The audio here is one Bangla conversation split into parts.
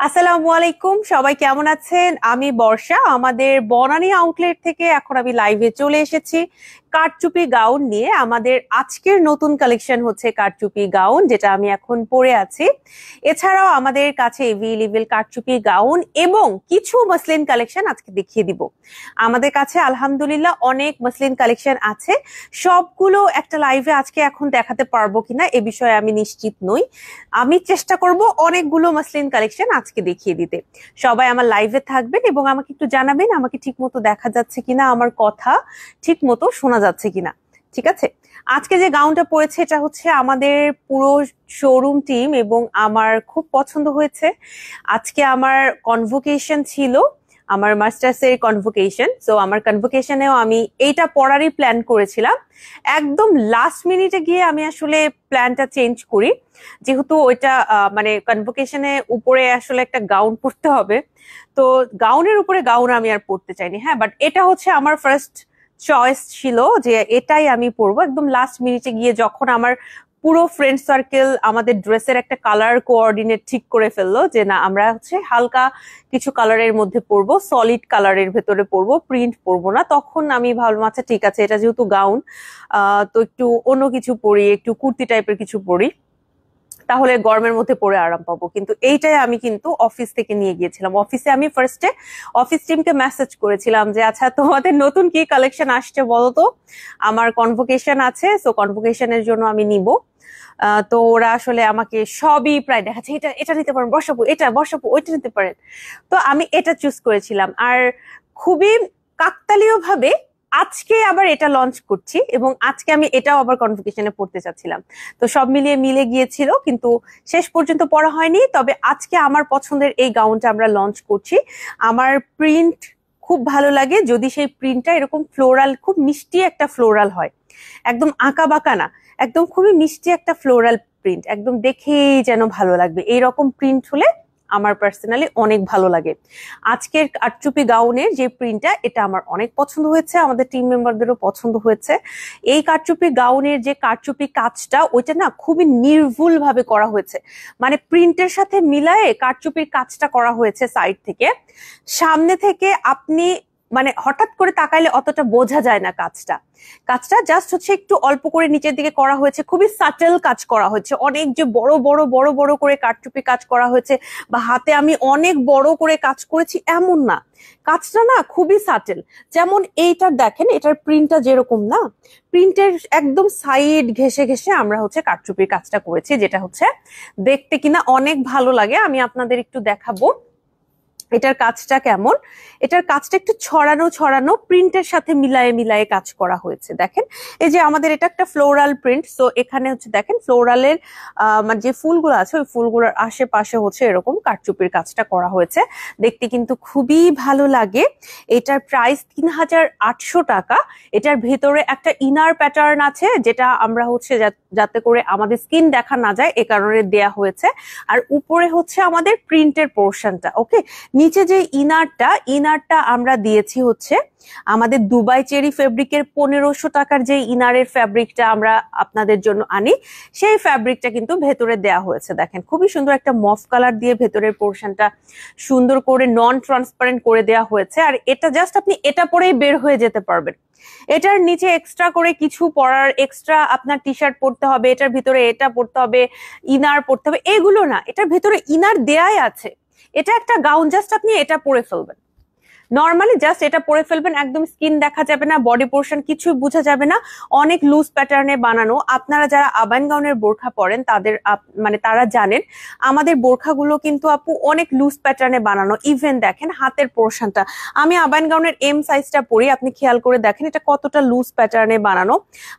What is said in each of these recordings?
আসসালামু আলাইকুম, সবাই কেমন আছেন? আমি বর্ষা, আমাদের বনানী আউটলেট থেকে এখন আমি লাইভে চলে এসেছি কারচুপি গাউন নিয়ে। আমাদের আজকের নতুন কালেকশন হচ্ছে কারচুপি গাউন, যেটা আমি এখন পরে আছি। এছাড়াও আমাদের কাছে এভেলেবেল কারচুপি গাউন এবং কিছু মসলিন কালেকশন আজকে দেখিয়ে দিব। আমাদের কাছে আলহামদুলিল্লাহ অনেক মসলিন কালেকশন আছে। সবগুলো একটা লাইভে আজকে এখন দেখাতে পারবো কিনা এ বিষয়ে আমি নিশ্চিত নই। আমি চেষ্টা করব অনেকগুলো মসলিন কালেকশন আজকে দেখিয়ে দিতে। সবাই আমার লাইভে থাকবেন এবং আমাকে একটু জানাবেন আমাকে ঠিক মতো দেখা যাচ্ছে কিনা, আমার কথা ঠিক মতো শোনা যাচ্ছে কিনা। ঠিক আছে, আজকে যে গাউনটা পরেছে এটা হচ্ছে আমাদের পুরো শোরুম টিম এবং আমার খুব পছন্দ হয়েছে। আজকে আমার কনভোকেশন ছিল, আমার মাস্টার্স এর কনভোকেশন। সো আমার কনভোকেশনেও আমি এইটা পড়ারই প্ল্যান করেছিলাম। একদম লাস্ট মিনিটে গিয়ে আমি আসলে প্ল্যানটা চেঞ্জ করি, যেহেতু ওইটা মানে কনভোকেশনে উপরে আসলে একটা গাউন পরতে হবে। তো গাউনের উপরে গাউন আমি আর পরতে চাইনি। হ্যাঁ, বাট এটা হচ্ছে আমার ফার্স্ট চয়েস ছিল যে এটাই আমি পরবো। একদম লাস্ট মিনিটে গিয়ে যখন আমার পুরো ফ্রেন্ড সার্কেল আমাদের ড্রেসের একটা কালার কোঅর্ডিনেট ঠিক করে ফেললো যে না, আমরা হচ্ছে হালকা কিছু কালারের মধ্যে পরবো, সলিড কালারের ভেতরে পরবো, প্রিন্ট পরবো না, তখন আমি ভাবলাম আচ্ছা ঠিক আছে, এটা যেহেতু গাউন তো একটু অন্য কিছু পরি, একটু কুর্তি টাইপের কিছু পরি, তাহলে গরমের মধ্যে পরে আরাম পাবো। কিন্তু এইটাই আমি কিন্তু অফিস থেকে নিয়ে গিয়েছিলাম। অফিসে আমি ফার্স্টে অফিস টিমকে মেসেজ করেছিলাম যে আচ্ছা তোমাদের নতুন কি কালেকশন আসছে বলো তো, আমার কনভোকেশন আছে, সো কনভোকেশনের জন্য আমি নিব। তো ওরা আসলে আমাকে সবই প্রায় দেখাচ্ছে, এটা এটা নিতে পারেন বসাবো, এটা বসাবো, ওইটা নিতে পারেন। তো আমি এটা চুজ করেছিলাম। আর খুবই কাকতালীয় ভাবে আজকে আবার এটা লঞ্চ করছি এবং আজকে আমি এটাও আবার কনভোকেশনে পড়তে চাচ্ছিলাম। তো সব মিলিয়ে মিলে গিয়েছিল, কিন্তু শেষ পর্যন্ত পড়া হয়নি। তবে আজকে আমার পছন্দের এই গাউনটা আমরা লঞ্চ করছি। আমার প্রিন্ট খুব ভালো লাগে, যদি সেই প্রিন্টটা এরকম ফ্লোরাল, খুব মিষ্টি একটা ফ্লোরাল হয়, একদম আঁকা বাঁকা না, একদম খুবই মিষ্টি একটা ফ্লোরাল প্রিন্ট, একদম দেখেই যেন ভালো লাগবে এইরকম প্রিন্ট হলে আমার পার্সোনালি অনেক ভালো লাগে। আজকের কারচুপি গাউনের যে প্রিন্টটা, এটা আমার অনেক পছন্দ হয়েছে, আমাদের টিম মেম্বারদেরও পছন্দ হয়েছে। এই কারচুপি গাউনের যে কারচুপি কাজটা, ওইটা না খুবই নির্ভুল ভাবে করা হয়েছে, মানে প্রিন্টের সাথে মিলায়ে কারচুপির কাজটা করা হয়েছে সাইড থেকে। সামনে থেকে আপনি মানে হঠাৎ করে তাকাইলে অতটা বোঝা যায় না কাজটা। কাজটা জাস্ট হচ্ছে একটু অল্প করে নিচের দিকে করা হয়েছে, খুবই সাটেল কাজ করা হয়েছে। অনেক যে বড় বড় বড় বড় করে কারচুপি কাজ করা হয়েছে বা হাতে আমি অনেক বড় করে কাজ করেছি এমন না, কাজটা না খুবই সাটেল। যেমন এইটার দেখেন, এটার প্রিন্টটা যেরকম না, প্রিন্টের একদম সাইড ঘেসে ঘেসে আমরা হচ্ছে কারচুপির কাজটা করেছি, যেটা হচ্ছে দেখতে কিনা অনেক ভালো লাগে। আমি আপনাদের একটু দেখাবো এটার কাজটা কেমন। এটার কাজটা একটু ছড়ানো ছড়ানো প্রিন্টের সাথে মিলায়ে মিলায়ে কাজ করা হয়েছে। দেখেন, এই যে আমাদের এটা একটা ফ্লোরাল প্রিন্ট, সো এখানে হচ্ছে দেখেন ফ্লোরালের মানে যে ফুলগুলো আছে ওই ফুলগুলোর আশেপাশে হচ্ছে এরকম কারচুপির কাজটা করা হয়েছে। দেখতে কিন্তু খুবই ভালো লাগে। এটার প্রাইস 3800 টাকা। এটার ভেতরে একটা ইনার প্যাটার্ন আছে, যেটা আমরা হচ্ছে যাতে করে আমাদের স্কিন দেখা না যায় এ কারণে দেয়া হয়েছে। আর উপরে হচ্ছে আমাদের প্রিন্টের পোর্শনটা। ওকে, নিচে যে ইনারটা আমরা দিয়েছি হচ্ছে আমাদের দুবাই চেরি ফেব্রিকের 1500 টাকার যে ইনারের ফ্যাব্রিকটা আমরা আপনাদের জন্য আনি, সেই ফ্যাব্রিকটা কিন্তু ভেতরে দেয়া হয়েছে। দেখেন খুবই সুন্দর একটা মফ কালার দিয়ে ভেতরের পোর্শনটা সুন্দর করে নন ট্রান্সপারেন্ট করে দেয়া হয়েছে। আর এটা জাস্ট আপনি এটা পরেই বের হয়ে যেতে পারবেন। এটার নিচে এক্সট্রা করে কিছু পরার, এক্সট্রা আপনার টি শার্ট পরতে হবে, এটার ভিতরে এটা পরতে হবে, ইনার পরতে হবে, এগুলো না, এটার ভিতরে ইনার দেয়াই আছে। এটা একটা গাউন, জাস্ট আপনি এটা পরে ফেলবেন, নর্মালি জাস্ট এটা পরে ফেলবেন, একদম স্কিন দেখা যাবে না, বডি পোর্শন কিছু বোঝা যাবে না। অনেক লুজ প্যাটার্নে বানানো। আপনারা যারা আবাইন গাউনের বোরখা পরেন তাদের মানে তারা জানেন আমাদের বোরখাগুলো কিন্তু আপু অনেক লুজ প্যাটার্নে বানানো। ইভেন দেখেন হাতের পোর্শনটা, আমি আবাইন গাউনের এম সাইজটা পরি, আপনি খেয়াল করে দেখেন এটা কতটা লুজ প্যাটার্নে বানানো।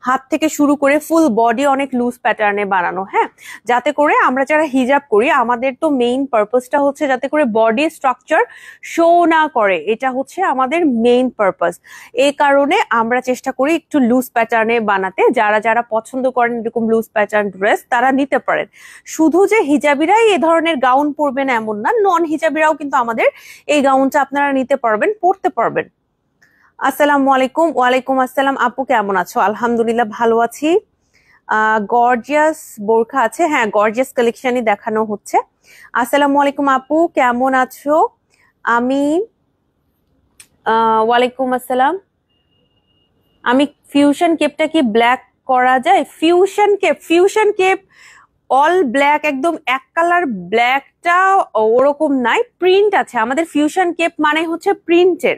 হাত থেকে শুরু করে ফুল বডি অনেক লুজ প্যাটার্নে বানানো। হ্যাঁ, যাতে করে আমরা যারা হিজাব করি আমাদের তো মেইন পারপাসটা হচ্ছে যাতে করে বডি স্ট্রাকচার শো না করে, এটা হচ্ছে আমাদের মেইন পারপাস। এই কারণে আমরা চেষ্টা করি একটু লুজ প্যাটার্নে বানাতে। যারা যারা পছন্দ করেন এরকম লুজ প্যাটার্ন ড্রেস তারা নিতে পারেন। শুধু যে হিজাবিরাই এ ধরনের গাউন পরবেন এমন না, নন হিজাবিরাও কিন্তু আমাদের এই গাউনটা আপনারা নিতে পারবেন, পরতে পারবেন। আসসালামু আলাইকুম। ওয়ালাইকুম আসসালাম। আপু কেমন আছো? আলহামদুলিল্লাহ ভালো আছি। গর্জিয়াস বোরখা আছে, হ্যাঁ গর্জিয়াস কালেকশনই দেখানো হচ্ছে। আসসালামু আলাইকুম আপু, কেমন আছো? আমি ওয়ালাইকুম আসসালাম। আমি ফিউশন কেপটা কি ব্ল্যাক করা যায়? ফিউশন কেপ অল ব্ল্যাক, একদম এক কালার ব্ল্যাকটা ওরকম নাই, প্রিন্ট আছে আমাদের। ফিউশন কেপ মানে হচ্ছে প্রিন্টের,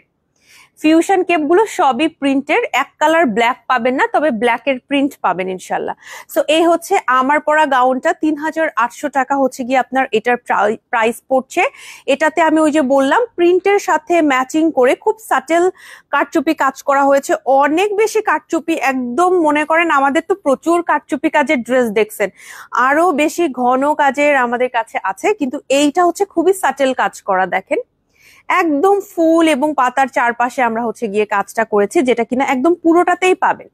ফিউশন কেপ গুলো সবই প্রিন্টের, এক কালার ব্ল্যাক পাবেন না, তবে ব্ল্যাকের প্রিন্ট পাবেন ইনশাল্লাহ। সো এই হচ্ছে আমার পরা গাউনটা, 3800 টাকা হচ্ছে গিয়ে আপনার এটার প্রাইস পড়ছে। এটাতে আমি ওই যে বললাম প্রিন্টের সাথে ম্যাচিং করে খুব সাটেল কারচুপি কাজ করা হয়েছে, অনেক বেশি কারচুপি, একদম মনে করেন আমাদের তো প্রচুর কারচুপি কাজের ড্রেস দেখছেন, আরো বেশি ঘন কাজের আমাদের কাছে আছে, কিন্তু এইটা হচ্ছে খুবই সাটেল কাজ করা। দেখেন একদম ফুল এবং পাতার চারপাশে আমরা হচ্ছে গিয়ে কাজটা করেছি, যেটা কিনা একদম পুরোটাতেই পাবেন।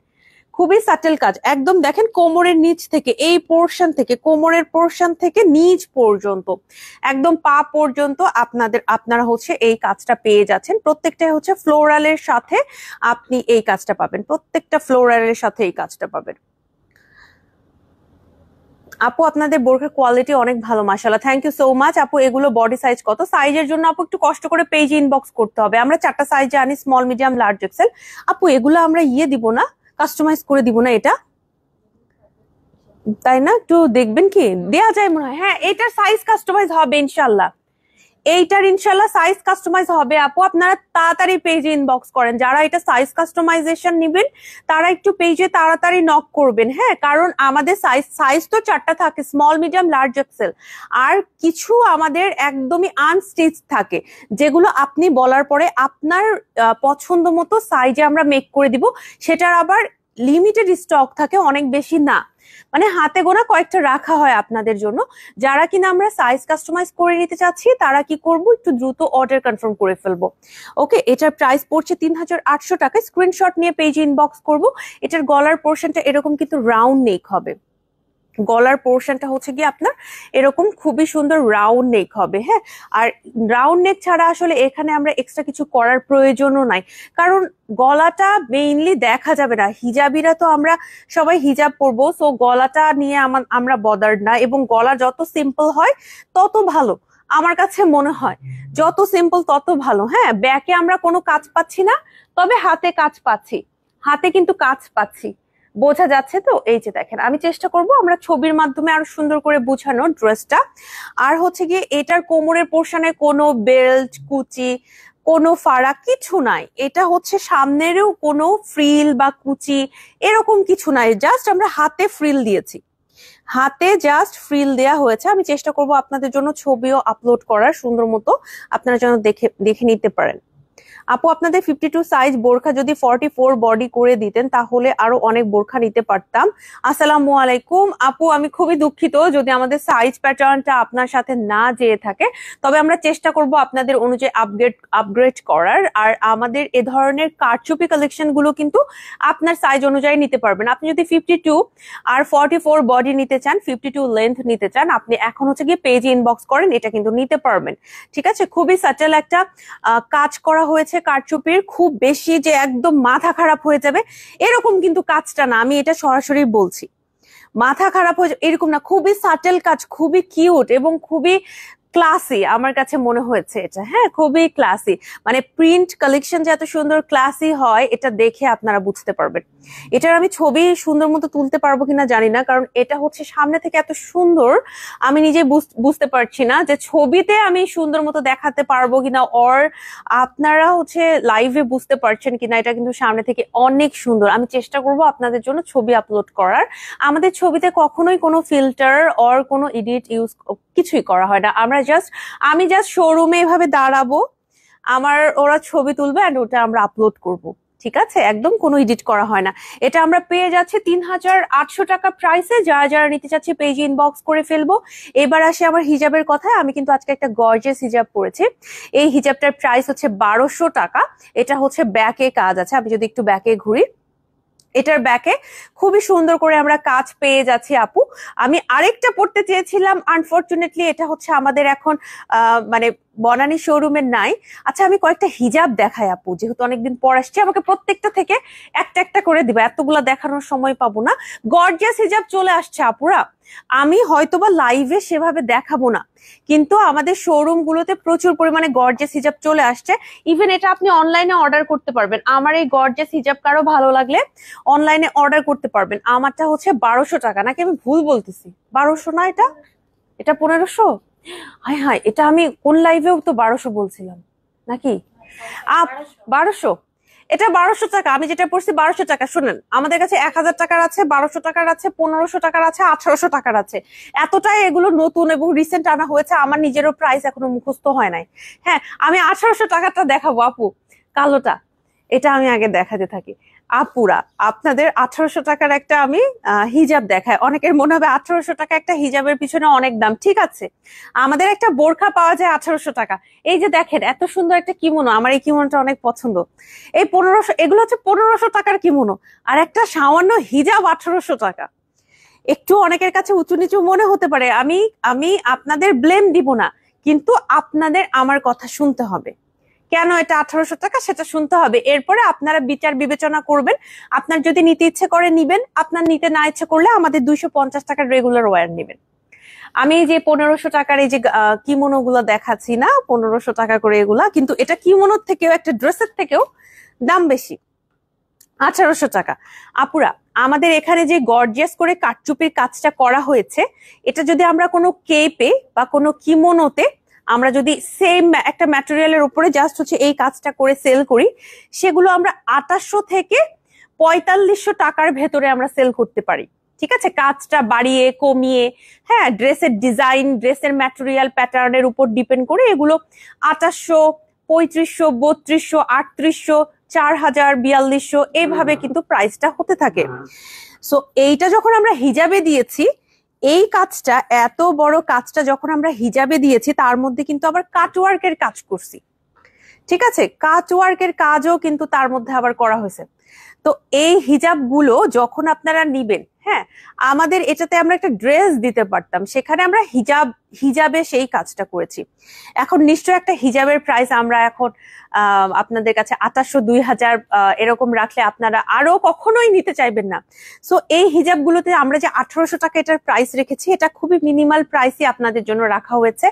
খুবই সাটেল কাজ, একদম দেখেন কোমরের নিচ থেকে, এই পোর্শন থেকে, কোমরের পোর্শন থেকে নিচ পর্যন্ত, একদম পা পর্যন্ত আপনারা হচ্ছে এই কাজটা পেয়ে যাচ্ছেন। প্রত্যেকটা হচ্ছে ফ্লোরালের সাথে আপনি এই কাজটা পাবেন, প্রত্যেকটা ফ্লোরালের সাথে এই কাজটা পাবেন। আপু আপনাদের বোরখার কোয়ালিটি অনেক ভালো, মাশাআল্লাহ, থ্যাংক ইউ সো মাচ। আপু এগুলো বডি সাইজ কত? সাইজের জন্য আপু একটু কষ্ট করে পেজে ইনবক্স করতে হবে, আমরা 4টা সাইজে আনি, স্মল, মিডিয়াম, লার্জ, এক্সেল। আপু এগুলো আমরা দিব না, কাস্টমাইজ করে দিব না এটা, তাই না? একটু দেখবেন কি দেয়া যায় মনে হয়, হ্যাঁ এটার সাইজ কাস্টমাইজ হবে ইনশাল্লাহ, এইটার ইনশাল্লাহ সাইজ কাস্টমাইজ হবে। আপু আপনারা তাড়াতাড়ি পেজে ইনবক্স করেন, যারা এটা সাইজ কাস্টমাইজেশন নিবেন তারা একটু পেজে তাড়াতাড়ি নক করবেন, হ্যাঁ কারণ আমাদের সাইজ তো 4টা থাকে, স্মল, মিডিয়াম, লার্জ, এক্সেল। আর কিছু আমাদের একদমই আনস্টিচ থাকে, যেগুলো আপনি বলার পরে আপনার পছন্দ মতো সাইজে আমরা মেক করে দিব, সেটার আবার লিমিটেড স্টক থাকে, অনেক বেশি না, মানে হাতে গোনা কয়েকটা রাখা হয় আপনাদের জন্য। যারা কিনা আমরা সাইজ কাস্টমাইজ করে নিতে চাচ্ছি তারা কি করব, একটু দ্রুত অর্ডার কনফার্ম করে ফেলবো। ওকে, এটার প্রাইস পড়ছে 3800 টাকা, স্ক্রিনশট নিয়ে পেজে ইনবক্স করব। এটার গলার পোর্শনটা এরকম কিন্তু রাউন্ড নেক হবে, গলার পোর্শনটা হচ্ছে কি আপনার এরকম খুবই সুন্দর রাউন্ড নেক হবে, হ্যাঁ। আর রাউন্ড নেক ছাড়া আসলে এখানে আমরা এক্সট্রা কিছু করার প্রয়োজনও নাই, কারণ গলাটা মেইনলি দেখা যাবে না, হিজাবিরা তো আমরা সবাই হিজাব পরবো, সো গলাটা নিয়ে আমরা বদার্ড না, এবং গলা যত সিম্পল হয় তত ভালো আমার কাছে মনে হয়, যত সিম্পল তত ভালো। হ্যাঁ, ব্যাকে আমরা কোনো কাজ পাচ্ছি না, তবে হাতে কাজ পাচ্ছি, হাতে কিন্তু কাজ পাচ্ছি, বোঝা যাচ্ছে তো? এই যে দেখেন, আমি চেষ্টা করব আমরা ছবির মাধ্যমে আরো সুন্দর করে বোঝানোর ড্রেসটা। আর হচ্ছে গিয়ে এটার কোমরের পোর্শনে কোনো বেল্ট, কুচি, কোনো ফাড়া কিছু নাই, এটা হচ্ছে সামনেরও কোনো ফ্রিল বা কুচি এরকম কিছু নাই, জাস্ট আমরা হাতে ফ্রিল দিয়েছি, হাতে জাস্ট ফ্রিল দেয়া হয়েছে। আমি চেষ্টা করব আপনাদের জন্য ছবিও আপলোড করার সুন্দর মতো, আপনারা যেন দেখে নিতে পারেন। আপু আপনাদের 52 সাইজ বোরখা যদি 44 বডি করে দিতেন তাহলে আরো অনেক বোরখা নিতে পারতাম। আসসালামু আলাইকুম আপু, আমি খুবই দুঃখিত যদি আমাদের সাইজ প্যাটার্নটা আপনার সাথে না যেয়ে থাকে, তবে আমরা চেষ্টা করব আপনাদের অনুযায়ী আপগ্রেড করার। আর আমাদের এ ধরনের কারচুপি কালেকশন গুলো কিন্তু আপনার সাইজ অনুযায়ী নিতে পারবেন। আপনি যদি 52 আর 44 বডি নিতে চান, 52 লেন্থ নিতে চান, আপনি এখন হচ্ছে গিয়ে পেজে ইনবক্স করেন, এটা কিন্তু নিতে পারবেন। ঠিক আছে, খুবই সাটেল একটা কাজ করা হয়েছে কারচুপির, খুব বেশি যে একদম মাথা খারাপ হয়ে যাবে এরকম কিন্তু কাজটা না, আমি এটা সরাসরি বলছি, মাথা খারাপ হয়ে যাবে এরকম না, খুবই সাটেল কাজ, খুবই কিউট এবং খুবই ক্লাসি আমার কাছে মনে হয়েছে এটা, হ্যাঁ খুবই ক্লাসি, মানে প্রিন্ট কালেকশন যে এত সুন্দর ক্লাসি হয় এটা দেখে আপনারা বুঝতে পারবেন। এটার আমি ছবি সুন্দর মতো তুলতে পারবো কিনা জানি না, কারণ এটা হচ্ছে সামনে থেকে এত সুন্দর আমি নিজে বুঝতে পারছি না যে ছবিতে আমি সুন্দর মতো দেখাতে পারবো কিনা, অর আপনারা হচ্ছে লাইভে বুঝতে পারছেন কিনা, এটা কিন্তু সামনে থেকে অনেক সুন্দর। আমি চেষ্টা করব আপনাদের জন্য ছবি আপলোড করার। আমাদের ছবিতে কখনোই কোনো ফিল্টার অর কোনো এডিট ইউজ কিছুই করা হয় না, আমি জাস্ট শোরুমে এভাবে দাঁড়াবো, ওরা ছবি তুলবে আর ওটা আমরা আপলোড করব, ঠিক আছে, একদম কোনো এডিট করা হয় না। এটা আমরা পেয়ে যাচ্ছি 3800 টাকা প্রাইসে, যারা যারা নিতে চাচ্ছি পেজ ইনবক্স করে ফেলবো। এবার আসি আমার হিজাবের কথায়, আমি কিন্তু আজকে একটা গর্জিয়াস হিজাব পরেছি, এই হিজাবটার প্রাইস হচ্ছে 1200 টাকা। এটা হচ্ছে ব্যাকে কাজ আছে, আমি যদি একটু ব্যাকে ঘুরি, এটার ব্যাকে খুবই সুন্দর করে আমরা কাজ পেয়ে যাচ্ছি আপু। আমি আরেকটা পড়তে চেয়েছিলাম, আনফরচুনেটলি এটা হচ্ছে আমাদের এখন মানে বনানী শোরুমের নাই। আচ্ছা আমি কয়েকটা হিজাব দেখাই আপু, যেহেতু অনেকদিন পর আসছি, আমাকে প্রত্যেকটা থেকে একটা একটা করে দিবা, এতগুলা দেখানোর সময় পাবো না। গর্জিয়াস হিজাব চলে আসছে আপুরা, আমি হয়তোবা লাইভে সেভাবে দেখাবো না, কিন্তু আমাদের শোরুম গুলোতে প্রচুর পরিমাণে গর্জিয়াস হিজাব চলে আসছে। ইভেন এটা আপনি অনলাইনে অর্ডার করতে পারবেন, আমার এই গর্জিয়াস হিজাব কারো ভালো লাগলে অনলাইনে অর্ডার করতে পারবেন। আমারটা হচ্ছে 1200 টাকা, নাকি আমি ভুল বলতেছি? 1200 না, এটা এটা 1500। হায় হায়, এটা আমি কোন লাইভেও তো 1200 বলছিলাম নাকি? 1200, এটা 1200 টাকা। আমি যেটা পড়ছি 1200 টাকা। শুনেন, আমাদের কাছে 1000 টাকার আছে, 1200 টাকার আছে, 1500 টাকার আছে, 1800 টাকার আছে। এতটাই এগুলো নতুন এবং রিসেন্ট আনা হয়েছে, আমার নিজেরও প্রাইস এখনো মুখস্থ হয় নাই। হ্যাঁ, আমি 1800 টাকাটা দেখাবো আপু, কালোটা, এটা আমি আগে দেখাতে থাকি। আপুরা, আপনাদের 1800 টাকার একটা আমি হিজাব দেখাই। অনেকের মনে হবে 1800 টাকা একটা হিজাবের পিছনে অনেক দাম, ঠিক আছে। আমাদের একটা বোরখা পাওয়া যায় 1800 টাকা। এই যে দেখেন এত সুন্দর একটা কিমোনো, আমার এই কিমোনোটা অনেক পছন্দ। এই 1500, এগুলো হচ্ছে 1500 টাকার কিমোনো, আর একটা সামান্য হিজাব 1800 টাকা। একটু অনেকের কাছে উঁচু নিচু মনে হতে পারে, আমি আমি আপনাদের ব্লেম দিব না, কিন্তু আপনাদের আমার কথা শুনতে হবে। কেন এটা 1800 টাকা সেটা শুনতে হবে, এরপরে আপনারা বিচার বিবেচনা করবেন। আপনার যদি নিতে ইচ্ছে করে নিবেন, আপনার নিতে না ইচ্ছে করলে আমাদের 250 টাকার রেগুলার ওয়্যার নিবেন। আমি যে 1500 টাকার এই যে কিমোনো গুলো দেখাচ্ছি না, 1500 টাকা করে এগুলা, কিন্তু এটা কিমোনোর থেকেও, একটা ড্রেসের থেকেও দাম বেশি, 1800 টাকা। আপুরা, আমাদের এখানে যে গর্জিয়াস করে কাটচুপির কাজটা করা হয়েছে, এটা যদি আমরা কোনো কেপে বা কোনো কিমোনোতে আমরা যদি সেম একটা ম্যাটেরিয়ালের উপরে জাস্ট হচ্ছে এই কাজটা করে সেল করি, সেগুলো আমরা 2800 থেকে 4500 টাকার ভেতরে আমরা সেল করতে পারি। ঠিক আছে, কাজটা বাড়িয়ে কমিয়ে, হ্যাঁ, ড্রেসের ডিজাইন, ড্রেসের ম্যাটেরিয়াল প্যাটার্নের উপর ডিপেন্ড করে এগুলো 2800, 3500, 3200, 3800, 4000, 4200 এইভাবে কিন্তু প্রাইসটা হতে থাকে। সো এইটা যখন আমরা হিজাবে দিয়েছি, এই কাজটা, এত বড় কাজটা যখন আমরা হিজাবে দিয়েছি, তার মধ্যে কিন্তু আবার কাটওয়ার্কের কাজ করছি। ঠিক আছে, কাটওয়ার্কের কাজও কিন্তু তার মধ্যে আবার করা হয়েছে। তো এই হিজাব গুলো যখন আপনারা নিবেন, হ্যাঁ, আমাদের এটাতে আমরা একটা ড্রেস দিতে পারতাম, সেখানে আমরা হিজাবে সেই কাজটা করেছি। এখন নিশ্চয় একটা হিজাবের প্রাইস আমরা এখন আপনাদের কাছে 2800, 2000 এরকম রাখলে আপনারা আরো কখনোই নিতে চাইবেন না। সো এই হিজাব গুলোতে আমরা যে 1800 টাকা এটার প্রাইস রেখেছি, এটা খুবই মিনিমাল প্রাইসই আপনাদের জন্য রাখা হয়েছে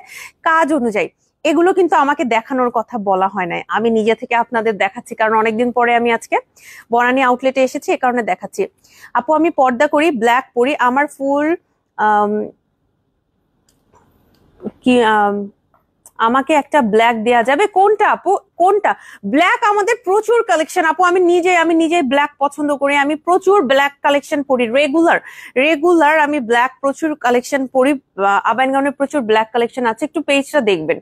কাজ অনুযায়ী। এগুলো কিন্তু আমাকে দেখানোর কথা বলা হয় নাই, আমি নিজে থেকে আপনাদের দেখাচ্ছি, কারণ অনেকদিন পরে আমি আজকে বনানী আউটলেটে এসেছি, এ কারণে দেখাচ্ছি। আপু আমি পর্দা করি, ব্ল্যাক পরি, আমার ফুল কি আমাকে একটা ব্ল্যাক দেয়া যাবে? কোনটা আপু, কোনটা? ব্ল্যাক আমাদের প্রচুর কালেকশন আপু, আমি নিজেই ব্ল্যাক পছন্দ করি, আমি প্রচুর ব্ল্যাক কালেকশন পরি, রেগুলার আমি ব্ল্যাক প্রচুর কালেকশন পরি। আবাইন গাউনের প্রচুর ব্ল্যাক কালেকশন আছে, একটু পেজটা দেখবেন।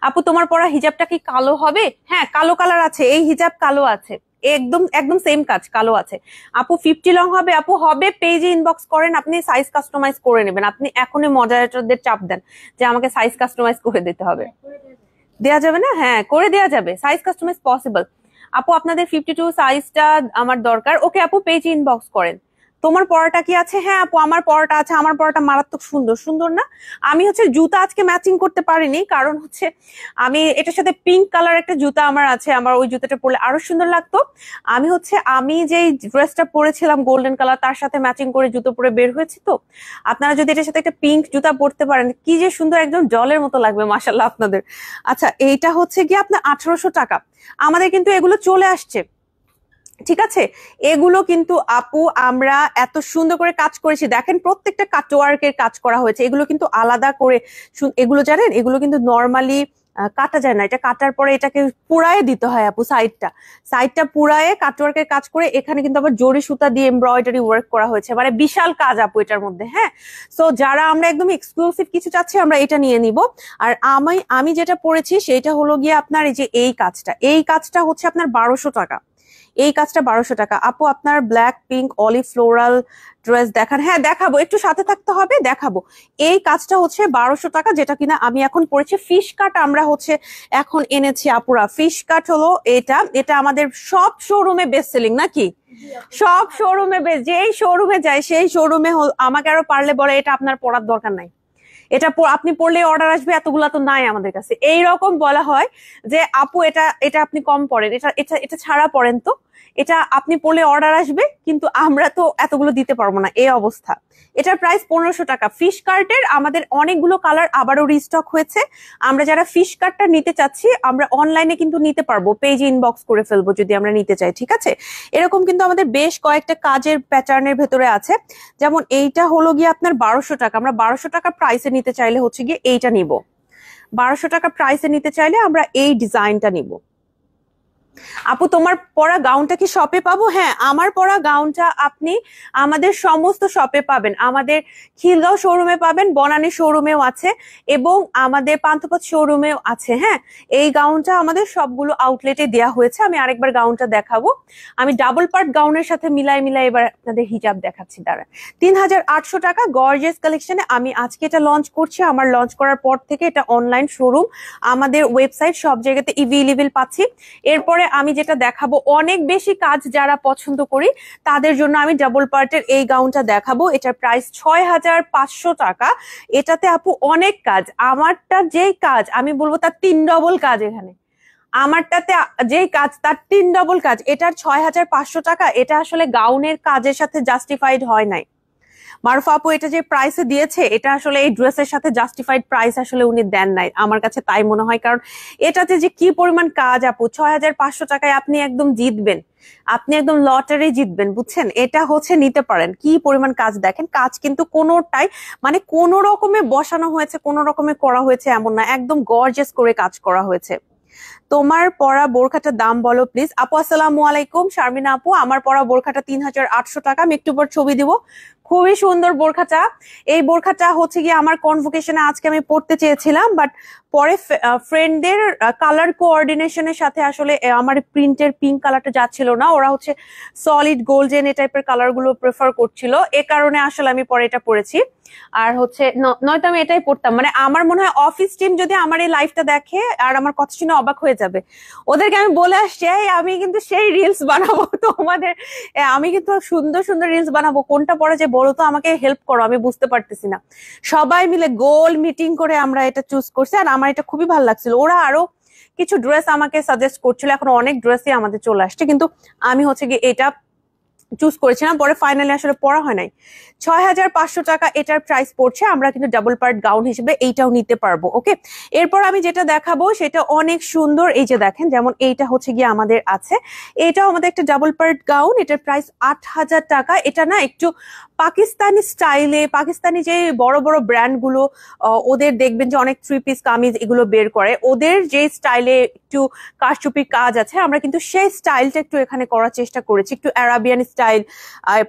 আপু তোমার পরা হিজাবটা কি কালো হবে? হ্যাঁ, কালো কালার আছে, এই হিজাব কালো আছে, একদম একদম সেম কাজ, কালো আছে। আপু 50 লং হবে? আপু হবে, পেজে ইনবক্স করেন, আপনি সাইজ কাস্টমাইজ করে নেবেন। আপনি এখনই মডারেটরদের চাপ দেন যে আমাকে সাইজ কাস্টমাইজ করে দিতে হবে। দেয়া যাবে না? হ্যাঁ, করে দেয়া যাবে, সাইজ কাস্টমাইজ পসিবল। আপু আপনাদের 52 সাইজটা আমার দরকার। ওকে আপু, পেজে ইনবক্স করেন। তোমার পরাটা কি আছে? হ্যাঁ আপু, আমার পরাটা আছে, আমার পরাটা মারাত্মক সুন্দর, সুন্দর না? আমি হচ্ছে জুতা আজকে ম্যাচিং করতে পারিনি, কারণ হচ্ছে আমি এটার সাথে পিঙ্ক কালার একটা জুতা আমার আছে, আমার ওই জুতাটা পরলে আরো সুন্দর লাগতো। আমি যেই ড্রেসটা পরেছিলাম গোল্ডেন কালার, তার সাথে ম্যাচিং করে জুতো পরে বের হয়েছি। তো আপনারা যদি এটার সাথে একটা পিঙ্ক জুতা পরতে পারেন, কি যে সুন্দর, একদম জলের মতো লাগবে মাশাআল্লাহ আপনাদের। আচ্ছা, এইটা হচ্ছে কি আপনার 1800 টাকা। আমাদের কিন্তু এগুলো চলে আসছে, ঠিক আছে। এগুলো কিন্তু আপু আমরা এত সুন্দর করে কাজ করেছি, দেখেন প্রত্যেকটা কাটওয়ার্কের কাজ করা হয়েছে। এগুলো কিন্তু আলাদা করে, এগুলো জানেন, এগুলো কিন্তু নর্মালি কাটা যায় না, এটা কাটার পরে এটাকে পুরায়ে দিতে হয় আপু, সাইডটা পুরায়ে কাটওয়ার্কের কাজ করে, এখানে কিন্তু আবার জরি সুতা দিয়ে এমব্রয়ডারি ওয়ার্ক করা হয়েছে, মানে বিশাল কাজ আপু এটার মধ্যে। হ্যাঁ, সো যারা আমরা একদম এক্সক্লুসিভ কিছু চাচ্ছি, আমরা এটা নিয়ে নিব। আর আমি যেটা পড়েছি সেটা হলো গিয়ে আপনার এই যে এই কাজটা হচ্ছে আপনার 1200 টাকা। এই কাজটা 1200 টাকা। আপু আপনার black, pink, olive floral dress দেখান। হ্যাঁ দেখাবো, একটু সাথে থাকতে হবে, দেখাবো। এই কাজটা হচ্ছে 1200 টাকা, যেটা কিনা আমি এখন পড়েছি। ফিশ কাট আমরা হচ্ছে এখন এনেছি আপুরা। ফিশ কাট হলো এটা আমাদের সব শোরুমে বেস্ট সেলিং নাকি? সব শোরুমে যেই শোরুমে যায় সেই শোরুমে আমাকে আরো পারলে বলে এটা আপনার পড়ার দরকার নাই, এটা আপনি পড়লে অর্ডার আসবে, এতগুলা তো নাই আমাদের কাছে। এইরকম বলা হয় যে আপু এটা এটা আপনি কম পড়েন, এটা এটা এটা ছাড়া পড়েন, তো এটা আপনি পড়লে অর্ডার আসবে, কিন্তু আমরা তো এতগুলো দিতে পারবো না, এই অবস্থা। এটার প্রাইস 1500 টাকা। ফিশ কার্টের আমাদের অনেকগুলো কালার আবারও রিস্টক হয়েছে। আমরা যারা ফিশ কার্টটা নিতে চাচ্ছি, আমরা অনলাইনে কিন্তু নিতে পারবো, পেজে ইনবক্স করে ফেলবো যদি আমরা নিতে চাই, ঠিক আছে? এরকম কিন্তু আমাদের বেশ কয়েকটা কাজের প্যাটার্নের ভেতরে আছে। যেমন এইটা হলো গিয়ে আপনার 1200 টাকা। আমরা 1200 টাকা প্রাইসে নিতে চাইলে হচ্ছে গিয়ে এইটা নিব। 1200 টাকা প্রাইসে নিতে চাইলে আমরা এই ডিজাইনটা নিব। আপু তোমার পরা গাউনটা কি শপে পাবো? হ্যাঁ, আমার পরা গাউনটা আপনি আমাদের সমস্ত শপে পাবেন। আমাদের খিলগাঁও শোরুমে পাবেন, বনানী শোরুমেও আছে, এবং আমাদের পান্থপথ শোরুমেও আছে। হ্যাঁ, এই গাউনটা আমাদের সবগুলো আউটলেটে দেওয়া হয়েছে। আমি আরেকবার গাউনটা দেখাবো। আমি ডাবল পার্ট গাউনের সাথে মিলাই মিলাই এবার আপনাদের হিজাব দেখাচ্ছি। দাঁড়া, 3800 টাকা গর্জিয়াস কালেকশনে আমি আজকে এটা লঞ্চ করছি। আমার লঞ্চ করার পর থেকে এটা অনলাইন শোরুম, আমাদের ওয়েবসাইট, সব জায়গাতে এভেইলেবল পাচ্ছি। এরপরে আমি যেটা দেখাবো, অনেক বেশি কাজ যারা পছন্দ করি তাদের জন্য আমি ডাবল পার্টের এই গাউনটা দেখাবো। এটার প্রাইস 6500 টাকা। এটাতে আপু অনেক কাজ, আমারটা যেই কাজ আমি বলবো তার 3 ডবল কাজ এখানে। আমারটাতে যেই কাজ তার 3 ডবল কাজ। এটার 6500 টাকা, এটা আসলে গাউনের কাজের সাথে জাস্টিফাইড হয় নাই। মারুফা আপু এটা যে প্রাইসে দিয়েছে, এটা আসলে এই ড্রেসের সাথে জাস্টিফাইড প্রাইস আসলে উনি দেন নাই, আমার কাছে তাই মনে হয়। কারণ এটাতে যে কি পরিমাণ কাজ আপু, 6500 টাকায় আপনি একদম জিতবেন, আপনি একদম লটারি জিতবেন, বুঝছেন? এটা হচ্ছে নিতে পারেন। কি পরিমাণ কাজ দেখেন, কাজ কিন্তু কোনোটাই মানে কোনো রকমে বসানো হয়েছে, কোনো রকমে করা হয়েছে এমন না, একদম গর্জিয়াস করে কাজ করা হয়েছে। তোমার পরা বোরখাটার দাম বলো প্লিজ। আপু আসসালামু আলাইকুম, শারমিনা আপু। আমার পরা বোরখাটা 3800 টাকা। আমি একটু পর ছবি দিব। খুবই সুন্দর বোরখাটা। এই বোরখাটা হচ্ছে গিয়ে আমার কনভোকেশনে আজকে আমি পড়তে চেয়েছিলাম, বাট পরে ফ্রেন্ডদের কালার কোঅর্ডিনেশনের সাথে আসলে আমার প্রিন্টের পিঙ্ক কালারটা যাচ্ছিল না, ওরা হচ্ছে সলিড গোল্ডেন এই টাইপের কালার গুলো প্রেফার করছিল, এ কারণে আসলে আমি পরে এটা পরেছি। আর হচ্ছে নয়তো আমি এটাই পড়তাম। মানে আমার মনে হয় অফিস টিম যদি আমার এই লাইফটা দেখে আর আমার কথা শুনে অবাক হয়ে যাবে। ওদেরকে আমি বলে আসছি, আমি কিন্তু সেই রিলস বানাবো তোমাদের, আমি কিন্তু সুন্দর সুন্দর রিলস বানাবো। কোনটা পরে যে বলো তো, আমাকে হেল্প করো, আমি বুঝতে পারতেছি না। সবাই মিলে গোল মিটিং করে আমরা এটা চুজ করছি, আর আমার এটা খুবই ভালো লাগছিল। ওরা আরো কিছু ড্রেস আমাকে সাজেস্ট করছিল, এখন অনেক ড্রেসই আমাদের চলে আসছে, কিন্তু আমি হচ্ছে গিয়ে এটা চুজ করেছিলাম, পরে ফাইনালি আসলে পড়া হয় নাই। 6500 টাকা এটার প্রাইস পড়ছে। আমরা কিন্তু ডাবল পার্ট গাউন হিসেবে এইটাও নিতে পারবো। ওকে, এরপর আমি যেটা দেখাবো সেটা অনেক সুন্দর। এই যে দেখেন, যেমন এইটা হচ্ছে গিয়ে আমাদের আছে, এটাও আমাদের একটা ডাবল পার্ট গাউন। এটার প্রাইস 8000 টাকা। এটা না একটু পাকিস্তানি স্টাইলে, পাকিস্তানি যে বড় বড় ব্র্যান্ড গুলো, ওদের দেখবেন যে অনেক থ্রি পিস কামিজ এগুলো বের করে, ওদের যে স্টাইলে একটু কারচুপি কাজ আছে, আমরা কিন্তু সেই স্টাইলটা একটু এখানে করার চেষ্টা করেছি, একটু আরাবিয়ান স্টাইল,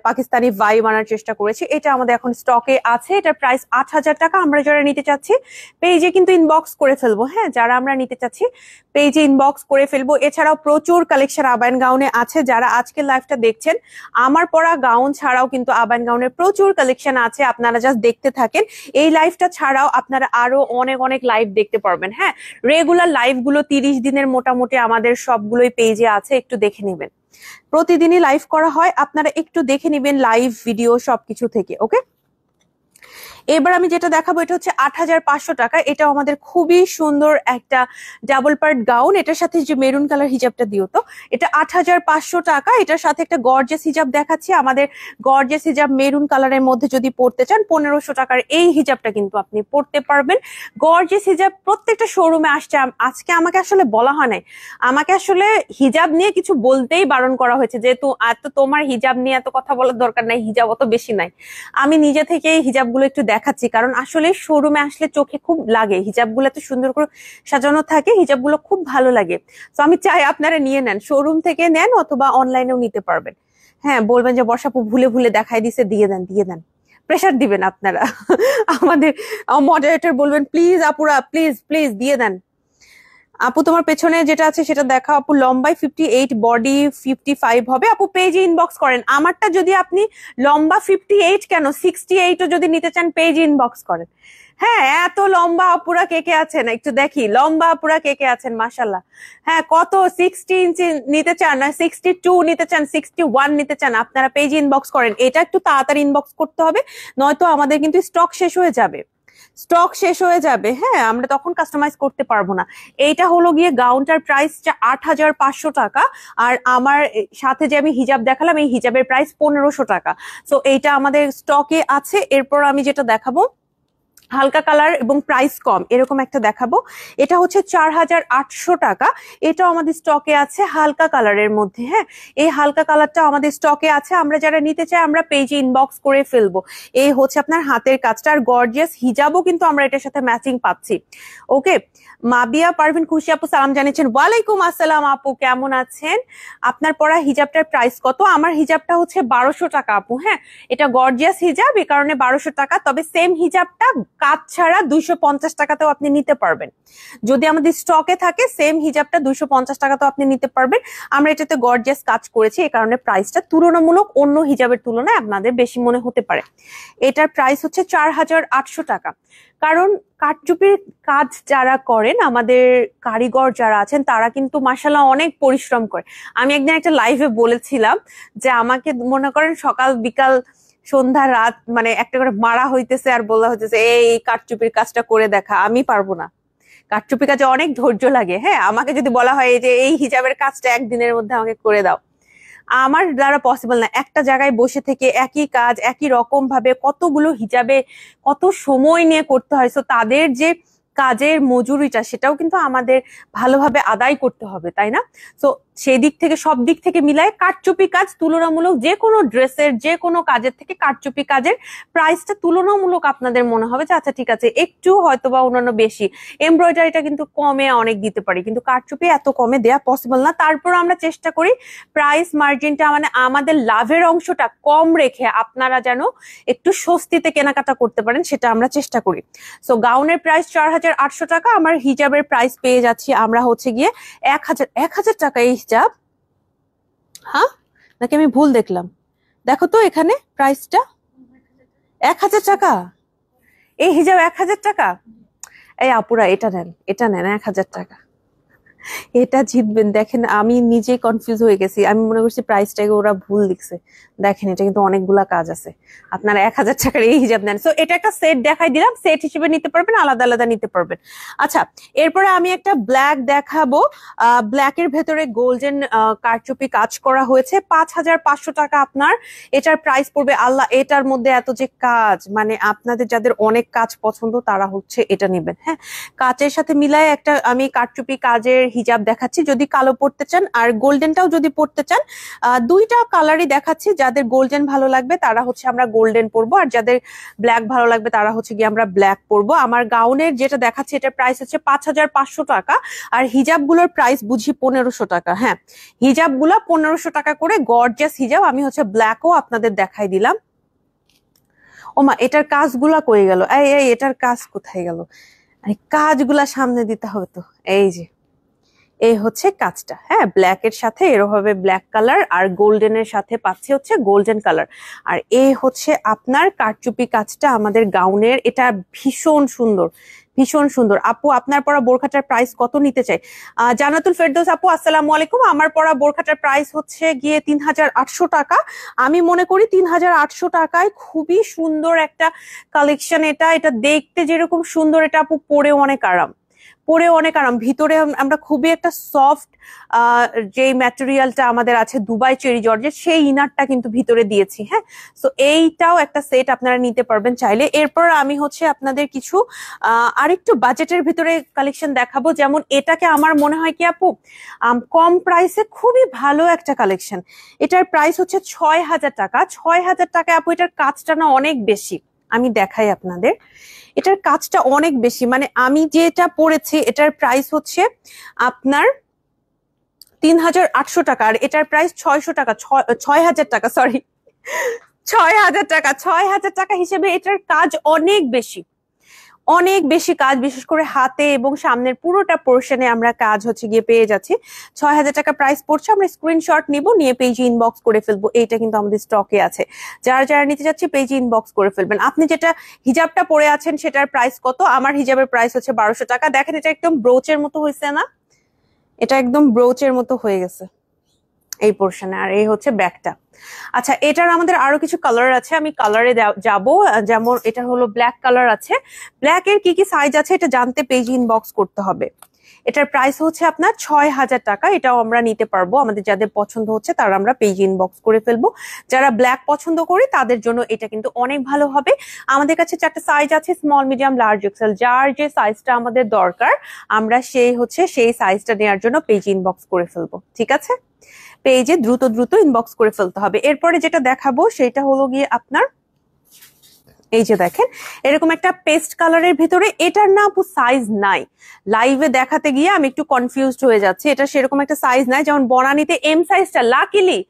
পাকিস্তানি ভাইব আনার চেষ্টা করেছি। এটা আমাদের এখন স্টকে আছে। এটার প্রাইস 8000 টাকা। আমরা যারা নিতে চাচ্ছি পেজে কিন্তু ইনবক্স করে ফেলবো। হ্যাঁ, যারা আমরা নিতে চাচ্ছি পেজে ইনবক্স করে ফেলবো। এছাড়াও প্রচুর কালেকশন আবায়ন গাউনে আছে। যারা আজকের লাইভটা দেখছেন, আমার পরা গাউন ছাড়াও কিন্তু আবায়ন গাউনের প্রচুর কালেকশন আছে, আপনারা জাস্ট দেখতে থাকেন। এই লাইভটা ছাড়াও আপনারা আরো অনেক অনেক লাইভ দেখতে পারবেন। হ্যাঁ, রেগুলার লাইভ গুলো 30 দিনের মোটামুটি আমাদের সবগুলোই পেজে আছে, একটু দেখে নেবেন। প্রতিদিনই লাইভ করা হয়, আপনারা একটু দেখে নেবেন লাইভ ভিডিও সবকিছু থেকে। ওকে, এবার আমি যেটা দেখাবো এটা হচ্ছে 8500 টাকা। এটাও আমাদের খুবই সুন্দর একটা ডাবল পার্ট গাউন। এটার সাথে যে মেরুন কালার হিজাবটা দিও তো, এটা 8500 টাকা। এটার সাথে একটা গর্জিয়াস হিজাব দেখাচ্ছি। আমাদের গর্জিয়াস হিজাব মেরুন কালারের মধ্যে যদি পড়তে চান, 1500 টাকার এই হিজাবটা কিন্তু আপনি পড়তে পারবেন। গর্জিয়াস হিজাব প্রত্যেকটা শোরুমে আসছে। আজকে আমাকে আসলে বলা হয় নাই, আমাকে আসলে হিজাব নিয়ে কিছু বলতেই বারণ করা হয়েছে, যেহেতু তোমার হিজাব নিয়ে এত কথা বলার দরকার নাই, হিজাব অত বেশি নাই। আমি নিজে থেকে এই হিজাবগুলো একটু দেখাচ্ছি, কারণ আসলে শোরুমে আসলে চোখে খুব লাগে, হিজাবগুলো এত সুন্দর করে সাজানো থাকে, হিজাবগুলো খুব ভালো লাগে। তো আমি চাই আপনারা নিয়ে নেন, শোরুম থেকে নেন অথবা অনলাইনেও নিতে পারবেন। হ্যাঁ, বলবেন যে বর্ষাপু ভুলে ভুলে দেখাই দিছে, দিয়ে দেন দিয়ে দেন, প্রেশার দিবেন আপনারা। আমাদের মডারেটর বলবেন প্লিজ আপুরা, প্লিজ প্লিজ দিয়ে দেন। আপু তোমার পেছনে যেটা আছে সেটা দেখা। আপু লম্বায় 58, বডি 55 হবে। আপু পেজে ইনবক্স করেন। আমারটা যদি আপনি লম্বা 58 কেন 68ও যদি নিতে চান, পেজে ইনবক্স করেন। হ্যাঁ, এত লম্বা আপুরা কে কে আছেন একটু দেখি, লম্বা আপুরা কে কে আছেন, মাশাল্লাহ। হ্যাঁ, কত 60 ইঞ্চি নিতে চান, না 62 নিতে চান, 61 নিতে চান, আপনারা পেজে ইনবক্স করেন। এটা একটু তাড়াতাড়ি ইনবক্স করতে হবে, নয়তো আমাদের কিন্তু স্টক শেষ হয়ে যাবে। স্টক শেষ হয়ে যাবে, হ্যাঁ আমরা তখন কাস্টমাইজ করতে পারবো না। এইটা হলো গিয়ে গাউনটার প্রাইসটা 8,500 টাকা, আর আমার সাথে যে আমি হিজাব দেখালাম এই হিজাবের প্রাইস 1500 টাকা। সো এইটা আমাদের স্টকে আছে। এরপর আমি যেটা দেখাবো হালকা কালার এবং প্রাইস কম এরকম একটা দেখাবো, এটা হচ্ছে 4,800 টাকা। এটাও আমাদের স্টকে আছে হালকা কালারের মধ্যে। হ্যাঁ, এই হালকা কালারটা আমাদের স্টকে আছে, আমরা যারা নিতে চাই আমরা পেজে ইনবক্স করে ফেলবো। এই হচ্ছে আপনার হাতের কাজটা, আর গর্জিয়াস হিজাবও কিন্তু আমরা এটার সাথে ম্যাচিং পাচ্ছি। ওকে, মাবিয়া পারভিন খুশি আপু সালাম জানিয়েছেন। ওয়ালাইকুম আসসালাম আপু, কেমন আছেন? আপনার পরা হিজাবটার প্রাইস কত? আমার হিজাবটা হচ্ছে 1200 টাকা আপু। হ্যাঁ, এটা গর্জিয়াস হিজাব, এই কারণে 1200 টাকা। তবে সেম হিজাবটা কাজ ছাড়া 250 টাকাতেও আপনি নিতে পারবেন। যদি আমাদের স্টকে থাকে সেম হিজাবটা 250 টাকাতেও আপনি নিতে পারবেন। আমরা এটাতে গর্জিয়াস কাজ করেছি, এই কারণে প্রাইসটা তুলনামূলক অন্য হিজাবের তুলনায় আপনাদের বেশি মনে হতে পারে। এটার প্রাইস হচ্ছে 4,800 টাকা। কারণ কারচুপির কাজ যারা করেন, আমাদের কারিগর যারা আছেন তারা কিন্তু মাশাআল্লাহ অনেক পরিশ্রম করে। আমি একদিন একটা লাইভে বলেছিলাম যে আমাকে মনে করেন সকাল বিকাল সন্ধ্যা রাত মানে একটা করে মারা হইতেছে আর বলা হইতেছে এই কারচুপির কাজটা করে দেখা। আমি পারবো না, কারচুপি কাজে অনেক ধৈর্য লাগে। হ্যাঁ, আমাকে যদি বলা হয় যে এই হিজাবের কাজটা একদিনের মধ্যে আমাকে করে দাও, আমার দ্বারা পসিবল না। একটা জায়গায় বসে থেকে একই কাজ একই রকম ভাবে কতগুলো হিজাবে কত সময় নিয়ে করতে হয়। সো তাদের যে কাজের মজুরিটা সেটাও কিন্তু আমাদের ভালোভাবে আদায় করতে হবে, তাই না? সো সেই দিক থেকে সব দিক থেকে মিলায় কারচুপি কাজ তুলনামূলক যে কোনো ড্রেসের যে কোনো কাজের থেকে কারচুপি কাজের প্রাইসটা তুলনামূলক আপনাদের মনে হবে যে আচ্ছা ঠিক আছে একটু হয়তো বা অন্যান্য বেশি, এমব্রয়ডারিটা কিন্তু কমে অনেক দিতে পারি, কিন্তু কারচুপি এত কমে দেয়া পসিবল না। তারপর আমরা চেষ্টা করি প্রাইস মার্জিনটা মানে আমাদের লাভের অংশটা কম রেখে আপনারা যেন একটু স্বস্তিতে কেনাকাটা করতে পারেন, সেটা আমরা চেষ্টা করি। সো গাউনের প্রাইস 4,800 টাকা, আমার হিজাবের প্রাইস পেয়ে যাচ্ছি আমরা হচ্ছে গিয়ে 1,000 টাকা। এই হিজাব, হ্যাঁ নাকি আমি ভুল দেখলাম? দেখো তো এখানে প্রাইসটা 1,000 টাকা। এই হিজাব 1,000 টাকা। এই আপুরা এটা নেন, এটা নেন 1,000 টাকা, এটা জিতবেন। দেখেন আমি নিজে কনফিউজ হয়ে গেছি, আমি মনে করছি প্রাইসটাকে ওরা ভুল লিখছে। দেখেন এটা কিন্তু অনেকগুলা কাজ আছে। আপনারা 1,000 টাকার এই হিজাব নেন। সো এটা একটা সেট দেখাই দিলাম, সেট হিসেবে নিতে পারবেন, আলাদা আলাদা নিতে পারবেন। আচ্ছা, এরপরে আমি একটা ব্ল্যাক দেখাবো। ব্ল্যাকের ভেতরে গোল্ডেন কারচুপি কাজ করা হয়েছে, 5,500 টাকা আপনার এটার প্রাইস পড়বে। আল্লাহ, এটার মধ্যে এত যে কাজ, মানে আপনাদের যাদের অনেক কাজ পছন্দ তারা হচ্ছে এটা নেবেন। হ্যাঁ, কাচের সাথে মিলায় একটা আমি কারচুপি কাজের হিজাব দেখাচ্ছি, যদি কালো পড়তে চান আর গোল্ডেনটাও যদি পড়তে চান, দুইটা কালারই দেখাচ্ছি। যাদের গোল্ডেন ভালো লাগবে তারা হচ্ছে আমরা গোল্ডেন পরবো, আর যাদের ব্ল্যাক ভালো লাগবে তারা হচ্ছে গিয়ে আমরা ব্ল্যাক পরবো। আমার গাউনের যেটা দেখাচ্ছি এটার প্রাইস হচ্ছে 5,500 টাকা, আর হিজাবগুলোর প্রাইস বুঝি 1,500 টাকা। হ্যাঁ, হিজাবগুলো 1,500 টাকা করে গর্জিয়াস হিজাব। আমি হচ্ছে ব্ল্যাকও আপনাদের দেখাই দিলাম। ওমা, এটার কাজগুলা কই গেল? এই এটার কাজ কোথায় গেল? কাজগুলা সামনে দিতে হবে তো। এই যে এই হচ্ছে কাজটা। হ্যাঁ, ব্ল্যাক এর সাথে এরভাবে ব্ল্যাক কালার, আর গোল্ডেনের সাথে পাচ্ছি হচ্ছে গোল্ডেন কালার। আর এই হচ্ছে আপনার কারচুপি কাজটা আমাদের গাউনের। এটা ভীষণ সুন্দর, ভীষণ সুন্দর। আপু আপনার পরা বোরখাটার প্রাইস কত নিতে চাই? জান্নাতুল ফেরদৌস আপু আসসালামু আলাইকুম। আমার পরা বোরখাটার প্রাইস হচ্ছে গিয়ে 3,800 টাকা। আমি মনে করি 3,800 টাকায় খুবই সুন্দর একটা কালেকশন। এটা এটা দেখতে যেরকম সুন্দর, এটা আপু পরে অনেক আরাম, পরে অনেক আরাম। ভিতরে আমরা খুবই একটা সফট যে ম্যাটেরিয়ালটা আমাদের আছে দুবাই চেরি জর্জের, সেই ইনারটা কিন্তু ভিতরে দিয়েছি। হ্যাঁ, সো এইটাও একটা সেট আপনারা নিতে পারবেন চাইলে। এরপর আমি হচ্ছে আপনাদের কিছু আরেকটু বাজেটের ভিতরে কালেকশন দেখাবো। যেমন এটাকে আমার মনে হয় কি আপু কম প্রাইসে খুবই ভালো একটা কালেকশন। এটার প্রাইস হচ্ছে 6,000 টাকা। 6,000 টাকায় আপু এটার কাজটা না অনেক বেশি। আমি দেখাই আপনাদের, এটার কাজটা অনেক বেশি। মানে আমি যেটা পড়েছি এটার প্রাইস হচ্ছে আপনার 3,800 টাকা, আর এটার প্রাইস 600 টাকা, 6,000 টাকা, সরি 6,000 টাকা। 6,000 টাকা হিসেবে এটার কাজ অনেক বেশি, অনেক বেশি কাজ, বিশেষ করে হাতে এবং সামনের পুরোটা পোর্শনে আমরা কাজ হচ্ছে গিয়ে পেয়ে যাচ্ছি। 6,000 টাকা প্রাইস পড়ছে। আমরা স্ক্রিনশট নিব, নিয়ে পেজে ইনবক্স করে ফেলবো। এইটা কিন্তু আমাদের স্টকে আছে, যারা যারা নিতে যাচ্ছে পেজে ইনবক্স করে ফেলবেন। আপনি যেটা হিজাবটা পরে আছেন সেটার প্রাইস কত? আমার হিজাবের প্রাইস হচ্ছে 1,200 টাকা। দেখেন এটা একদম ব্রোচের মতো হয়েছে না? এটা একদম ব্রোচের মতো হয়ে গেছে। এই পোর্শনে, আর এই হচ্ছে ব্যাকটা। আচ্ছা, এটার আমাদের আরো কিছু কালার আছে, আমি কালারে যাব। যেমন এটা হলো ব্ল্যাক কালার আছে। ব্ল্যাক এর কি কি সাইজ আছে এটা জানতে পেজ ইনবক্স করতে হবে। এটার প্রাইস হচ্ছে আপনার ৬,০০০ টাকা। এটাও আমরা নিতে পারবো, আমাদের যাদের পছন্দ হচ্ছে তারা আমরা পেজ ইনবক্স করে ফেলবো। যারা ব্ল্যাক পছন্দ করি তাদের জন্য এটা কিন্তু অনেক ভালো হবে। আমাদের কাছে 4টা সাইজ আছে, স্মল, মিডিয়াম, লার্জ, এক্সেল। যার যে সাইজটা আমাদের দরকার আমরা সেই সাইজটা নেওয়ার জন্য পেজ ইনবক্স করে ফেলবো, ঠিক আছে? পেজে দ্রুত দ্রুত ইনবক্স করে ফেলতে হবে। এরপরে যেটা দেখাবো সেটা হলো গিয়ে আপনার এই যে দেখেন এরকম একটা পেস্ট কালারের ভিতরে। এটার না আপু সাইজ নাই, লাইভে দেখাতে গিয়ে আমি একটু কনফিউজড হয়ে যাচ্ছি। এটা সেরকম একটা সাইজ নাই, যেমন বনানীতে এম সাইজটা, লাকিলি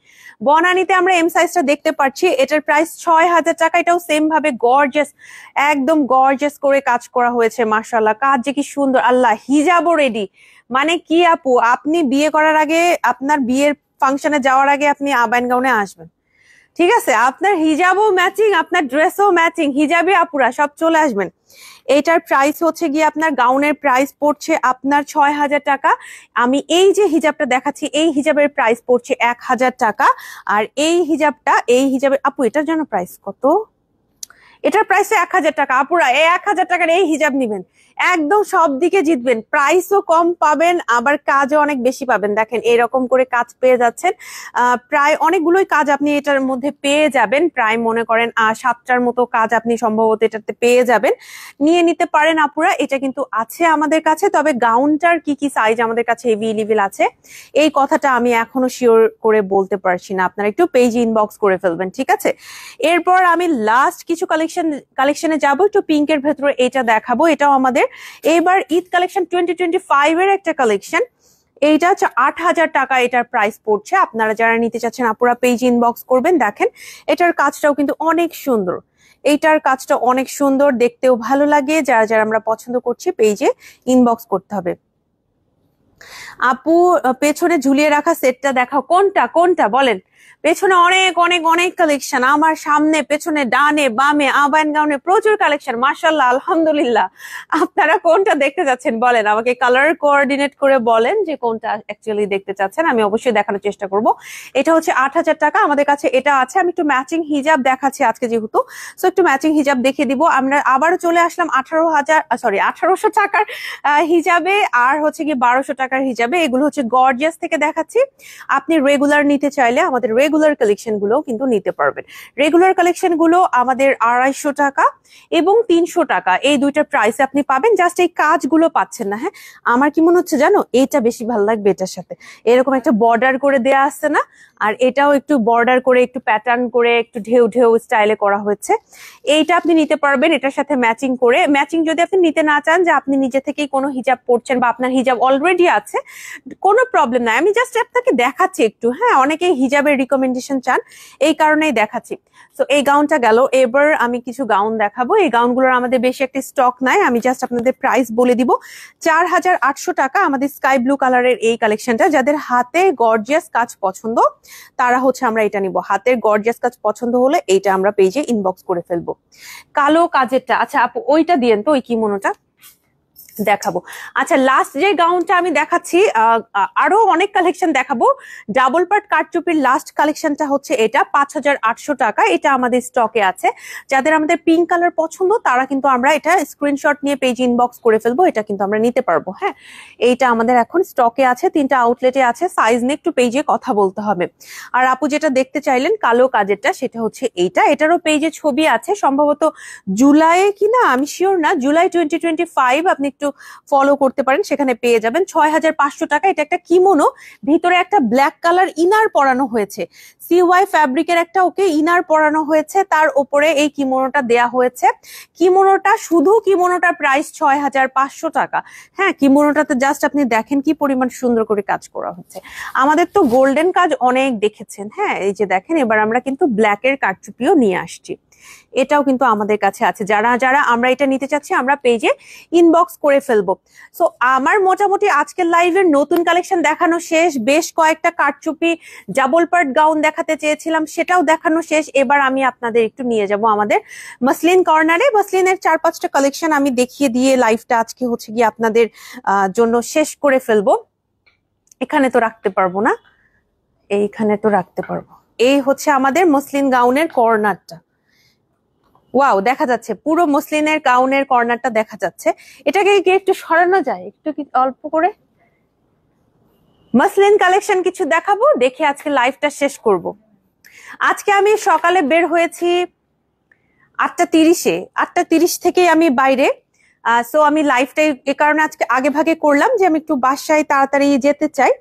বনানীতে আমরা এম সাইজটা দেখতে পাচ্ছি। এটার প্রাইস ৬,০০০ টাকা। এটাও সেম ভাবে গর্জিয়াস, একদম গর্জিয়াস করে কাজ করা হয়েছে। মাশাআল্লাহ, কাজ যে কি সুন্দর। আল্লাহ, হিজাবও রেডি। মানে কি আপু, আপনি বিয়ে করার আগে, আপনার বিয়ের ফাংশনে যাওয়ার আগে আপনি আবাইন গাউনে আসবেন, ঠিক আছে? আপনার হিজাবও ম্যাচিং, আপনার ড্রেসও ম্যাচিং, হিজাবে আপুরা সব চলে আসবেন। এটার প্রাইস হচ্ছে গিয়ে আপনার গাউনের প্রাইস পড়ছে আপনার ৬,০০০ টাকা। আমি এই যে হিজাবটা দেখাচ্ছি এই হিজাবের প্রাইস পড়ছে ১,০০০ টাকা। আর এই হিজাবের আপু এটার জন্য প্রাইস কত? এটার প্রাইস ১,০০০ টাকা। আপুরা এই ১,০০০ টাকার এই হিজাব নিবেন, একদম সব দিকে জিতবেন। প্রাইসও কম পাবেন, আবার কাজও অনেক বেশি পাবেন। দেখেন এরকম করে কাজ পেয়ে যাচ্ছেন। প্রায় অনেকগুলোই কাজ আপনি এটার মধ্যে পেয়ে যাবেন। প্রায় মনে করেন ৭টার মতো কাজ আপনি সম্ভবত এটাতে পেয়ে যাবেন। নিয়ে নিতে পারেন আপুরা, এটা কিন্তু আছে আমাদের কাছে। তবে গাউনটার কি কি সাইজ আমাদের কাছে এভেলেবেল আছে এই কথাটা আমি এখনো শিওর করে বলতে পারছি না, আপনারা একটু পেজ ইনবক্স করে ফেলবেন, ঠিক আছে? এরপর আমি লাস্ট কিছু কালেকশনে যাবো। একটু পিঙ্কের ভেতরে এটা দেখাবো। এটাও আমাদের এবার ঈদ কালেকশন 2025 এর একটা কালেকশন। এইটা হচ্ছে ৮,০০০ টাকা এটার প্রাইস পড়ছে। আপনারা যারা নিতে চাচ্ছেন আপুরা পেজ ইনবক্স করবেন। দেখেন এটার কাজটাও কিন্তু অনেক সুন্দর, এইটার কাজটা অনেক সুন্দর, দেখতেও ভালো লাগে। যারা যারা আমরা পছন্দ করছি পেজে ইনবক্স করতে হবে। আপু পেছনে ঝুলিয়ে রাখা সেটটা দেখাও। কোনটা কোনটা বলেন? পেছনে অনেক অনেক অনেক কালেকশন, আমার সামনে পেছনে ডানে বামে আবাইন গাউনে প্রচুর কালেকশন। মাশাআল্লাহ, আলহামদুলিল্লাহ। আপনারা কোনটা দেখতে চাচ্ছেন বলেন, আমাকে কালার কোঅর্ডিনেট করে বলেন যে কোনটা অ্যাকচুয়ালি দেখতে চাচ্ছেন, আমি অবশ্যই দেখানোর চেষ্টা করব। এটা হচ্ছে ৮,০০০ টাকা, আমাদের কাছে এটা আছে। আমি একটু ম্যাচিং হিজাব দেখাচ্ছি আজকে যেহেতু, সো একটু ম্যাচিং হিজাব দেখিয়ে দিব। আমরা আবারও চলে আসলাম ১৮০০ টাকার হিজাবে, আর হচ্ছে কি ১২০০ টাকার হিজাবে। এগুলো হচ্ছে গর্জিয়াস থেকে দেখাচ্ছি। আপনি রেগুলার নিতে চাইলে আমাদের রেগুলার কালেকশন গুলো কিন্তু নিতে পারবেন। রেগুলার কালেকশন গুলো আমাদের ২৫০ টাকা এবং ৩০০ টাকা, এই দুইটা প্রাইসে আপনি পাবেন। জাস্ট এই কাজগুলো পাচ্ছেন না। হ্যাঁ, আমার কি মনে হচ্ছে জানো, এইটা বেশি ভালো লাগবে। এটার সাথে এরকম একটা বর্ডার করে দেয়া আসছে না, আর এটাও একটু বর্ডার করে একটু প্যাটার্ন করে একটু ঢেউ ঢেউ স্টাইলে করা হয়েছে। এইটা আপনি নিতে পারবেন এটার সাথে ম্যাচিং করে। ম্যাচিং যদি আপনি নিতে না চান, যে আপনি নিজে থেকেই কোনো হিজাব পরছেন বা আপনার হিজাব অলরেডি আছে, কোনো প্রবলেম নাই। আমি জাস্ট আপনাকে দেখাচ্ছি একটু। হ্যাঁ, অনেকেই হিজাবের রিকমেন্ডেশন চান, এই কারণেই দেখাচ্ছি। তো এই গাউনটা গেল। এবার আমি কিছু গাউন দেখাবো। এই গাউনগুলোর আমাদের বেশি একটা স্টক নাই, আমি জাস্ট আপনাদের প্রাইস বলে দিব। ৪,৮০০ টাকা আমাদের স্কাই ব্লু কালারের এই কালেকশনটা। যাদের হাতে গর্জিয়াস কাজ পছন্দ তারা হচ্ছে আমরা এটা নিব। হাতের গর্জিয়াস কাজ পছন্দ হলে এইটা আমরা পেজে ইনবক্স করে ফেলবো। কালো কাজেরটা, আচ্ছা আপু ওইটা দিয়েন তো, ওই কিমোনোটা দেখাবো। আচ্ছা, লাস্ট যে গাউনটা আমি দেখাচ্ছি, আরো অনেক কালেকশন দেখাবো। ডাবল পার্ট কারচুপির লাস্ট কালেকশনটা হচ্ছে এটা, ৫,৮০০ টাকা। এটা আমাদের স্টকে আছে। যাদের আমাদের পিঙ্ক কালার পছন্দ তারা কিন্তু আমরা এটা স্ক্রিনশট নিয়ে পেজ ইনবক্স করে ফেলবো, এটা কিন্তু আমরা নিতে পারবো। হ্যাঁ, এইটা আমাদের এখন স্টকে আছে, 3টা আউটলেটে আছে। সাইজ নিয়ে একটু পেজে কথা বলতে হবে। আর আপু যেটা দেখতে চাইলেন কালো কাজেরটা, সেটা হচ্ছে এইটা। এটারও পেজে ছবি আছে, সম্ভবত জুলাই কিনা আমি শিওর না, জুলাই 2025 আপনি একটু ফলো করতে পারেন, সেখানে পেয়ে যাবেন। ৬,৫০০ টাকা। এটা একটা কিমোনো, ভিতরে একটা ব্ল্যাক কালার ইনার পরানো হয়েছে। সিওয়াই ফ্যাব্রিকের একটা ওকে ইনার পরানো হয়েছে, তার উপরে এই কিমোনোটা দেয়া হয়েছে। কিমোনোটা শুধু কিমোনোটার প্রাইস ৬,৫০০ টাকা। হ্যাঁ, কিমোনোটাতে জাস্ট আপনি দেখেন কি পরিমাণ সুন্দর করে কাজ করা হচ্ছে। আমাদের তো গোল্ডেন কাজ অনেক দেখেছেন। হ্যাঁ, এই যে দেখেন, এবার আমরা কিন্তু ব্ল্যাকের কারচুপিও নিয়ে আসছি। এটাও কিন্তু আমাদের কাছে আছে। যারা যারা আমরা এটা নিতে চাচ্ছি আমরা পেজে ইনবক্স করে ফেলবো। সো আমার মোটামুটি আজকের লাইভের নতুন কালেকশন দেখানো শেষ। বেশ কয়েকটা কারচুপি ডাবল পার্ট গাউন দেখাতে চেয়েছিলাম, সেটাও দেখানো শেষ। এবার আমি আপনাদের একটু নিয়ে যাব আমাদের মসলিন কর্নারে। মসলিনের 4-5টা কালেকশন আমি দেখিয়ে দিয়ে লাইভটা আজকে হচ্ছে গিয়ে আপনাদের জন্য শেষ করে ফেলবো। এখানে তো রাখতে পারবো না, এইখানে তো রাখতে পারবো। এই হচ্ছে আমাদের মসলিন গাউনের কর্নারটা। ওয়াও, দেখা যাচ্ছে পুরো মসলিনের গাউনের কর্নারটা দেখা যাচ্ছে। এটাকে কি একটু সরানো যায়, একটু কি অল্প করে? মসলিন কালেকশন কিছু দেখাবো, দেখে আজকে লাইভটা শেষ করব। আজকে আমি সকালে বের হয়েছি 8:30-এ, 8:30 থেকে আমি বাইরে। সো আমি লাইভটাই এ কারণে আজকে আগে ভাগে করলাম যে আমি একটু বাসায় তাড়াতাড়ি যেতে চাই।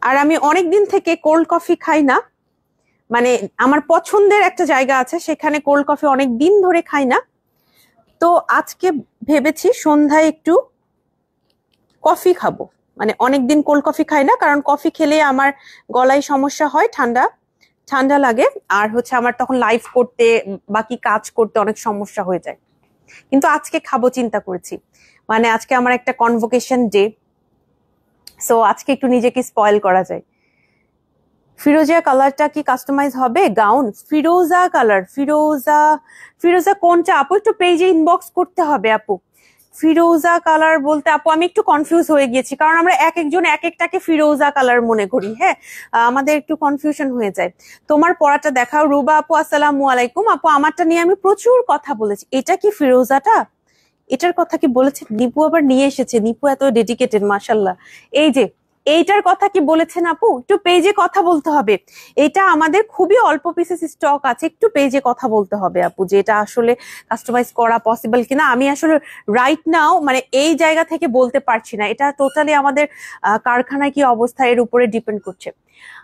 আর আমি অনেকদিন থেকে কোল্ড কফি খাই না, মানে আমার পছন্দের একটা জায়গা আছে সেখানে কোল্ড কফি অনেক দিন ধরে খাই না। তো আজকে ভেবেছি সন্ধ্যায় একটু কফি খাবো, মানে অনেকদিন কোল্ড কফি খাই না, কারণ কফি খেলে আমার গলায় সমস্যা হয়, ঠান্ডা ঠান্ডা লাগে, আর হচ্ছে আমার তখন লাইভ করতে বাকি কাজ করতে অনেক সমস্যা হয়ে যায়। কিন্তু আজকে খাবো চিন্তা করেছি, মানে আজকে আমার একটা কনভোকেশন ডে, সো আজকে একটু নিজেকে স্পয়েল করা যায়। ফিরোজা কালারটা কি কাস্টমাইজ হবে গাউন? ফিরোজা কালার, ফিরোজা ফিরোজা কোনটা আপু? একটু পেজে ইনবক্স করতে হবে আপু। ফিরোজা কালার বলতে আপু আমি একটু কনফিউজ হয়ে গিয়েছি, কারণ আমরা এক একজন এক একটাকে ফিরোজা কালার মনে করি। হ্যাঁ, আমাদের একটু কনফিউশন হয়ে যায়। তোমার পড়াটা দেখাও। রুবা আপু আসসালামু আলাইকুম। আপু আমারটা নিয়ে আমি প্রচুর কথা বলেছি, এটা কি ফিরোজাটা? এটার কথা কি বলেছে? নিপু আবার নিয়ে এসেছে, নিপু এত ডেডিকেটেড মাশাল্লাহ। এই যে এইটার কথা কি বলেছেন আপু? একটু পেজে কথা বলতে হবে। এটা আমাদের খুবই অল্প পিসেস স্টক আছে, একটু পেজে কথা বলতে হবে আপু, যে এটা আসলে কাস্টমাইজ করা পসিবল কিনা। আমি আসলে রাইট নাও মানে এই জায়গা থেকে বলতে পারছি না, এটা টোটালি আমাদের কারখানায় কি অবস্থা এর উপরে ডিপেন্ড করছে।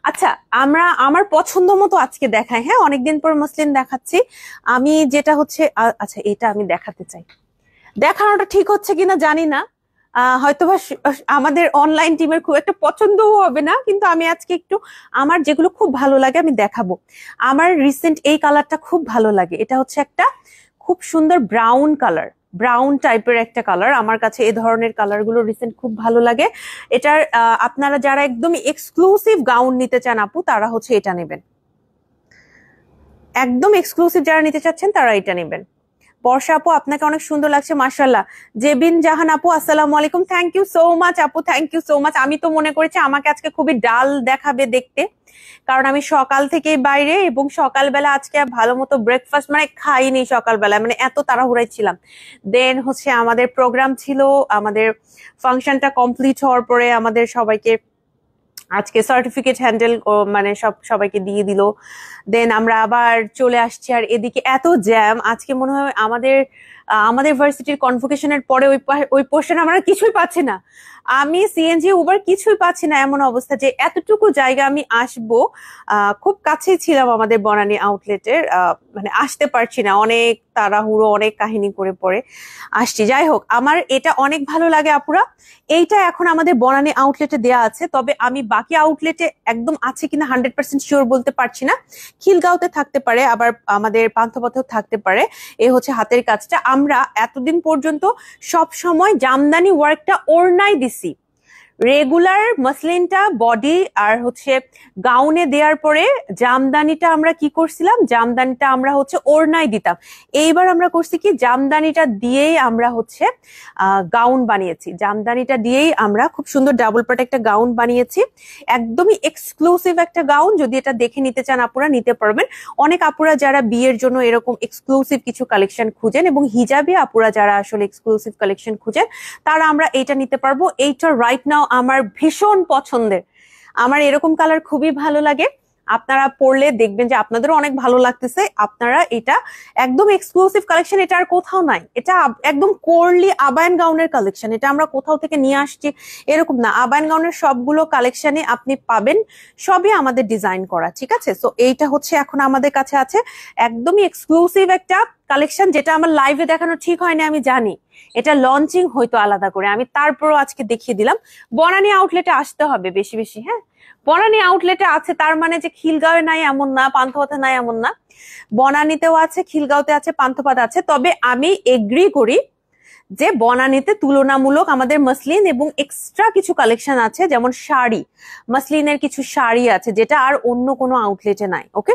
আচ্ছা, আমরা আমার পছন্দ মতো আজকে দেখাই। হ্যাঁ, অনেকদিন পর মসলিন দেখাচ্ছি আমি, যেটা হচ্ছে আচ্ছা এটা আমি দেখাতে চাই। দেখানোটা ঠিক হচ্ছে কিনা জানি না, হয়তোবা আমাদের অনলাইন টিমের খুব একটা পছন্দও হবে না, কিন্তু আমি আজকে একটু আমার যেগুলো খুব ভালো লাগে আমি দেখাবো। আমার রিসেন্ট এই কালারটা খুব ভালো লাগে, এটা হচ্ছে একটা খুব সুন্দর ব্রাউন কালার, ব্রাউন টাইপের একটা কালার। আমার কাছে এই ধরনের কালার গুলো রিসেন্ট খুব ভালো লাগে। এটার আপনারা যারা একদম এক্সক্লুসিভ গাউন নিতে চান আপু, তারা হচ্ছে এটা নেবেন। একদম এক্সক্লুসিভ যারা নিতে চাচ্ছেন তারা এটা নেবেন। বর্ষা আপু আপনাকে অনেক সুন্দর লাগছে মাশাআল্লাহ। জেবিন জাহান আপু আসসালামু আলাইকুম, থ্যাংক ইউ সো মাচ আপু, থ্যাংক ইউ সো মাচ। আমি তো মনে করেছি আমাকে আজকে খুবই ডাল দেখাবে দেখতে, কারণ আমি সকাল থেকেই বাইরে, এবং সকালবেলা আজকে ভালো মতো ব্রেকফাস্ট মানে খাইনি সকালবেলা, মানে এত তাড়াহুড়াই ছিলাম। দেন হচ্ছে আমাদের প্রোগ্রাম ছিল, আমাদের ফাংশনটা কমপ্লিট হওয়ার পরে আমাদের সবাইকে আজকে সার্টিফিকেট হ্যান্ডেল মানে সবাইকে দিয়ে দিল। দেন আমরা আবার চলে আসছি, আর এদিকে এত জ্যাম আজকে মনে হয় আমাদের ভার্সিটির কনভোকেশনের পরে ওই পোর্শন আমরা কিছুই পাচ্ছি না। আমি সিএনজি উবার কিছুই পাচ্ছি না, এমন অবস্থা যে এতটুকু জায়গা আমি আসবো, খুব কাছেই ছিলাম আমাদের বনানী আউটলেটের, মানে আসতে পারছি না, অনেক তাড়াহুড়ো অনেক কাহিনী করে পরে আসছি। যাই হোক, আমার এটা অনেক ভালো লাগে আপুরা। এইটা এখন আমাদের বনানী আউটলেটে দেয়া আছে, তবে আমি বাকি আউটলেটে একদম আছে কিনা 100% শিওর বলতে পারছি না। খিলগাঁওতে থাকতে পারে, আবার আমাদের পান্থপথেও থাকতে পারে। এ হচ্ছে হাতের কাজটা। আমরা এতদিন পর্যন্ত সব সময় জামদানি ওয়ার্কটা ওড়নায় দিছি, রেগুলার মসলিনটা বডি আর হচ্ছে গাউনে দেওয়ার পরে জামদানিটা আমরা কি করছিলাম, জামদানিটা আমরা হচ্ছে ওড়নায় দিতাম। এইবার আমরা করছি কি, জামদানিটা দিয়েই আমরা হচ্ছে গাউন বানিয়েছি, জামদানিটা দিয়েই আমরা খুব সুন্দর ডাবল পার্ট একটা গাউন বানিয়েছি, একদমই এক্সক্লুসিভ একটা গাউন। যদি এটা দেখে নিতে চান আপুরা নিতে পারবেন। অনেক আপুরা যারা বিয়ের জন্য এরকম এক্সক্লুসিভ কিছু কালেকশন খুঁজেন, এবং হিজাবি আপুরা যারা আসলে এক্সক্লুসিভ কালেকশন খুঁজেন, তারা আমরা এইটা নিতে পারবো। এইটা রাইট নাও আমার ভীষণ পছন্দের, আমার এরকম কালার খুবই ভালো লাগে। আপনারা পরলে দেখবেন যে আপনাদেরও অনেক ভালো লাগতেছে। আপনারা এটা একদম এক্সক্লুসিভ কালেকশন, এটা আর কোথাও নাই। এটা একদম কোরলি আবায়ান গাউনের কালেকশন, এটা আমরা কোথাও থেকে নিয়ে আসছি এরকম না। আবায়ান গাউনের সবগুলো কালেকশনে আপনি পাবেন, সবই আমাদের ডিজাইন করা, ঠিক আছে। সো এইটা হচ্ছে এখন আমাদের কাছে আছে একদমই এক্সক্লুসিভ একটা কালেকশন, যেটা আমার লাইভে দেখানো ঠিক হয়নি আমি জানি, এটা লঞ্চিং হয়তো আলাদা করে, আমি তারপরও আজকে দেখিয়ে দিলাম। বনানী আউটলেটে আসতে হবে বেশি বেশি। হ্যাঁ, বনানী আউটলেটে আছে, তার মানে যে খিলগাঁওয়ে নাই এমন না, পান্থপথে নাই এমন না, বনানীতেও আছে, খিলগাঁওতে আছে, পান্থপথ আছে। তবে আমি এগ্রি করি যে বনানীতে তুলনামূলক আমাদের মসলিন এবং এক্সট্রা কিছু কালেকশন আছে, যেমন শাড়ি, মসলিনের কিছু শাড়ি আছে যেটা আর অন্য কোনো আউটলেটে নাই। ওকে,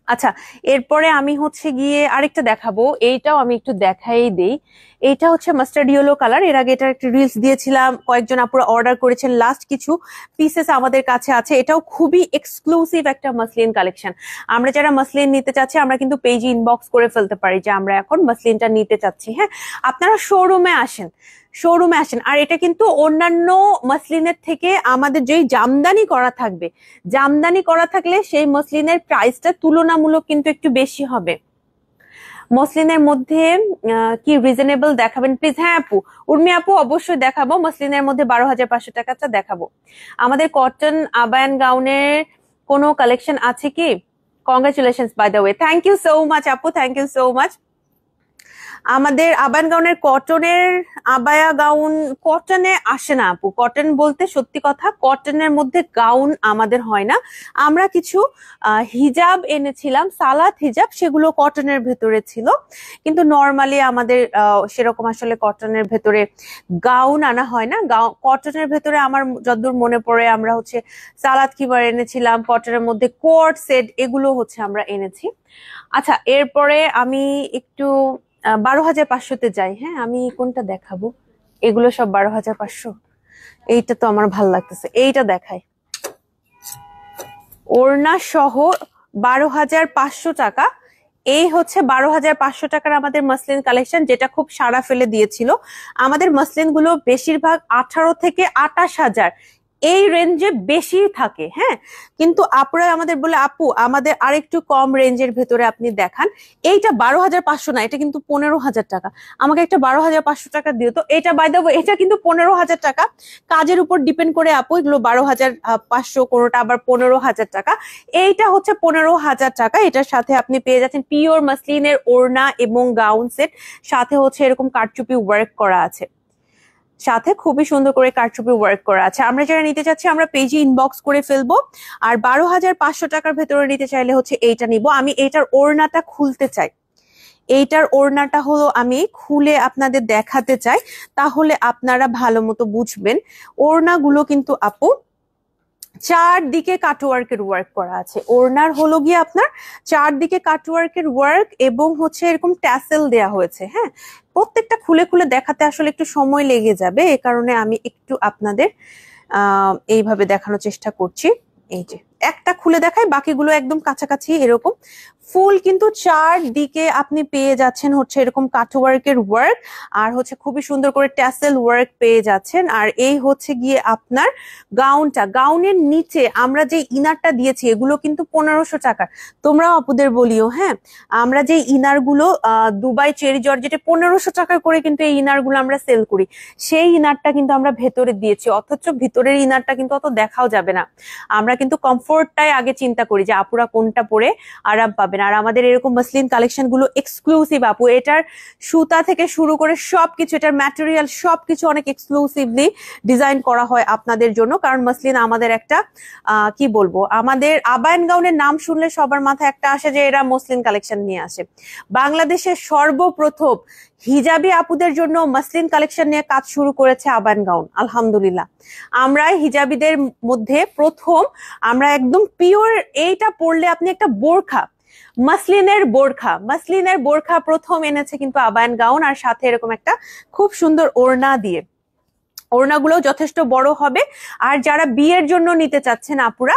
আচ্ছা, এরপরে আমি হচ্ছে গিয়ে আরেকটা দেখাবো, এইটাও আমি একটু দেখাই দেই। এইটা হচ্ছে মাস্টার্ড ইয়েলো কালার। এর আগে এটা একটা রিলস দিয়েছিলাম, কয়েকজন আপুরা অর্ডার করেছেন, লাস্ট কিছু পিসেস আমাদের কাছে আছে। এটাও খুবই এক্সক্লুসিভ একটা মাসলিন কালেকশন। আমরা যারা মাসলিন নিতে চাচ্ছি আমরা কিন্তু পেজে ইনবক্স করে ফেলতে পারি যে আমরা এখন মাসলিনটা নিতে চাচ্ছি। হ্যাঁ, আপনারা শোরুমে আসেন, শোরুমে আসেন। আর এটা কিন্তু অন্যান্য মাসলিনের থেকে আমাদের যেই জামদানি করা থাকবে, জামদানি করা থাকলে সেই মসলিনের প্রাইসটা তুলনামূলক কিন্তু একটু বেশি হবে। মসলিনের মধ্যে কি রিজনেবল দেখাবেন প্লিজ? হ্যাঁ আপু, উর্মি আপু অবশ্যই দেখাবো। মসলিনের মধ্যে 12,500 টাকাটা দেখাবো। আমাদের কটন আবায়ান গাউনের কোনো কালেকশন আছে কি? Congratulations by the way, thank you so much আপু, থ্যাংক ইউ সো মাচ। আমাদের আবায়ান গাউনের কটনের আবায়া গাউন কটনে আসে না আপু। কটন বলতে সত্যি কথা, কটনের মধ্যে গাউন আমাদের হয় না। আমরা কিছু হিজাব এনেছিলাম, সালাত হিজাব, সেগুলো কটনের ভেতরে ছিল, কিন্তু নর্মালি আমাদের সেরকম আসলে কটনের ভেতরে গাউন আনা হয় না। কটনের ভেতরে আমার যতদূর মনে পড়ে আমরা হচ্ছে সালাত কিবার এনেছিলাম, কটনের মধ্যে কোট সেট, এগুলো হচ্ছে আমরা এনেছি। আচ্ছা, এরপরে আমি একটু 12,500-তে যাই। হ্যাঁ, আমি কোনটা দেখাবো? এগুলো সব 12,500। এইটা তো আমার ভাল লাগতেছে, এইটা দেখাই। ওড়না সহ 12,500 টাকা। এই হচ্ছে 12,500 টাকার আমাদের মাসলিন কালেকশন, যেটা খুব সাড়া ফেলে দিয়েছিল। আমাদের মাসলিন গুলো বেশিরভাগ 18 থেকে 28,000 এই রেঞ্জে বেশি থাকে। হ্যাঁ, কিন্তু আপুরা আমাদের বলে আপু আমাদের আরেকটু কম রেঞ্জের ভেতরে আপনি দেখান। এইটা 12,500 না, এটা কিন্তু 15,000 টাকা। আমাকে একটা 12,500 টাকা দিও তো। এটা বাই দ্য ওয়ে এটা কিন্তু 15,000 টাকা। কাজের উপর ডিপেন্ড করে আপু, এগুলো 12,500, কোনোটা আবার 15,000 টাকা। এইটা হচ্ছে 15,000 টাকা। এটার সাথে আপনি পেয়ে যাচ্ছেন পিওর মাসলিনের ওড়না এবং গাউন সেট, সাথে হচ্ছে এরকম কারচুপি ওয়ার্ক করা আছে, সাথে খুবই সুন্দর করে কারচুপি ওয়ার্ক করা আছে। আমরা যারা নিতে চাচ্ছি আমরা পেজে ইনবক্স করে ফেলবো। আর 12,500 টাকার ভেতরে নিতে চাইলে হচ্ছে এইটা নিব। আমি এইটার ওড়নাটা খুলতে চাই। এইটার ওড়নাটা হলো আমি খুলে আপনাদের দেখাতে চাই, তাহলে আপনারা ভালো মতো বুঝবেন। ওড়নাগুলো কিন্তু আপু চারদিকে কাটওয়ার্কের ওয়ার্ক করা আছে। ওড়নার হলো গিয়ে আপনার চারদিকে কাটওয়ার্কের ওয়ার্ক এবং হচ্ছে এরকম ট্যাসেল দেয়া হয়েছে। হ্যাঁ, প্রত্যেকটা খুলে খুলে দেখাতে আসলে একটু সময় লেগে যাবে, এ কারণে আমি একটু আপনাদের এইভাবে দেখানোর চেষ্টা করছি। এই যে একটা খুলে দেখাই, বাকিগুলো একদম কাছাকাছি এরকম ফুল, কিন্তু চারদিকে আপনি পেয়ে যাচ্ছেন হচ্ছে এরকম কাটওয়ার্কের ওয়ার্ক, আর হচ্ছে খুবই সুন্দর করে ট্যাসেল ওয়ার্ক পেয়ে যাচ্ছেন। আর এই হচ্ছে গিয়ে আপনার গাউনটা, গাউনের নিচে আমরা যে ইনারটা দিয়েছি এগুলো কিন্তু 1500 টাকার। তোমরাও আপুদের বলিও। হ্যাঁ, আমরা যে ইনার গুলো দুবাই চেরি জর্জেটে 1500 টাকা করে কিন্তু এই ইনার গুলো আমরা সেল করি, সেই ইনারটা কিন্তু আমরা ভেতরে দিয়েছি, অথচ ভিতরের ইনারটা কিন্তু অত দেখাও যাবে না। আমরা কিন্তু কমফোর্টটাই আগে চিন্তা করি যে আপুরা কোনটা পরে আরাম পাবেন। আর আমাদের এরকম মাসলিন কালেকশন গুলো এক্সক্লুসিভ আপু, এটার সুতা থেকে শুরু করে সবকিছু, এটার ম্যাটেরিয়াল সবকিছু অনেক এক্সক্লুসিভলি ডিজাইন করা হয় আপনাদের জন্য। কারণ মাসলিন আমাদের একটা কি বলবো, আমাদের আবায়ান গাউনের নাম শুনলে সবার মাথায় একটা আসে যে এরা মসলিন কালেকশন নিয়ে আসে। বাংলাদেশের সর্বপ্রথম হিজাবি আপুদের জন্য মাসলিন কালেকশন নিয়ে কাজ শুরু করেছে আবায়ান গাউন। আলহামদুলিল্লাহ, আমরা হিজাবিদের মধ্যে প্রথম, আমরা একদম পিওর, এইটা পরলে আপনি একটা বোরখা, মাসলিনের বোরখা প্রথম এনেছে কিন্তু আবায়ান গাউন, আর সাথে এরকম একটা খুব সুন্দর ওড়না দিয়ে। ওড়নাগুলো যথেষ্ট বড় হবে। আর যারা বিয়ের জন্য নিতে চাচ্ছেন আপুরা,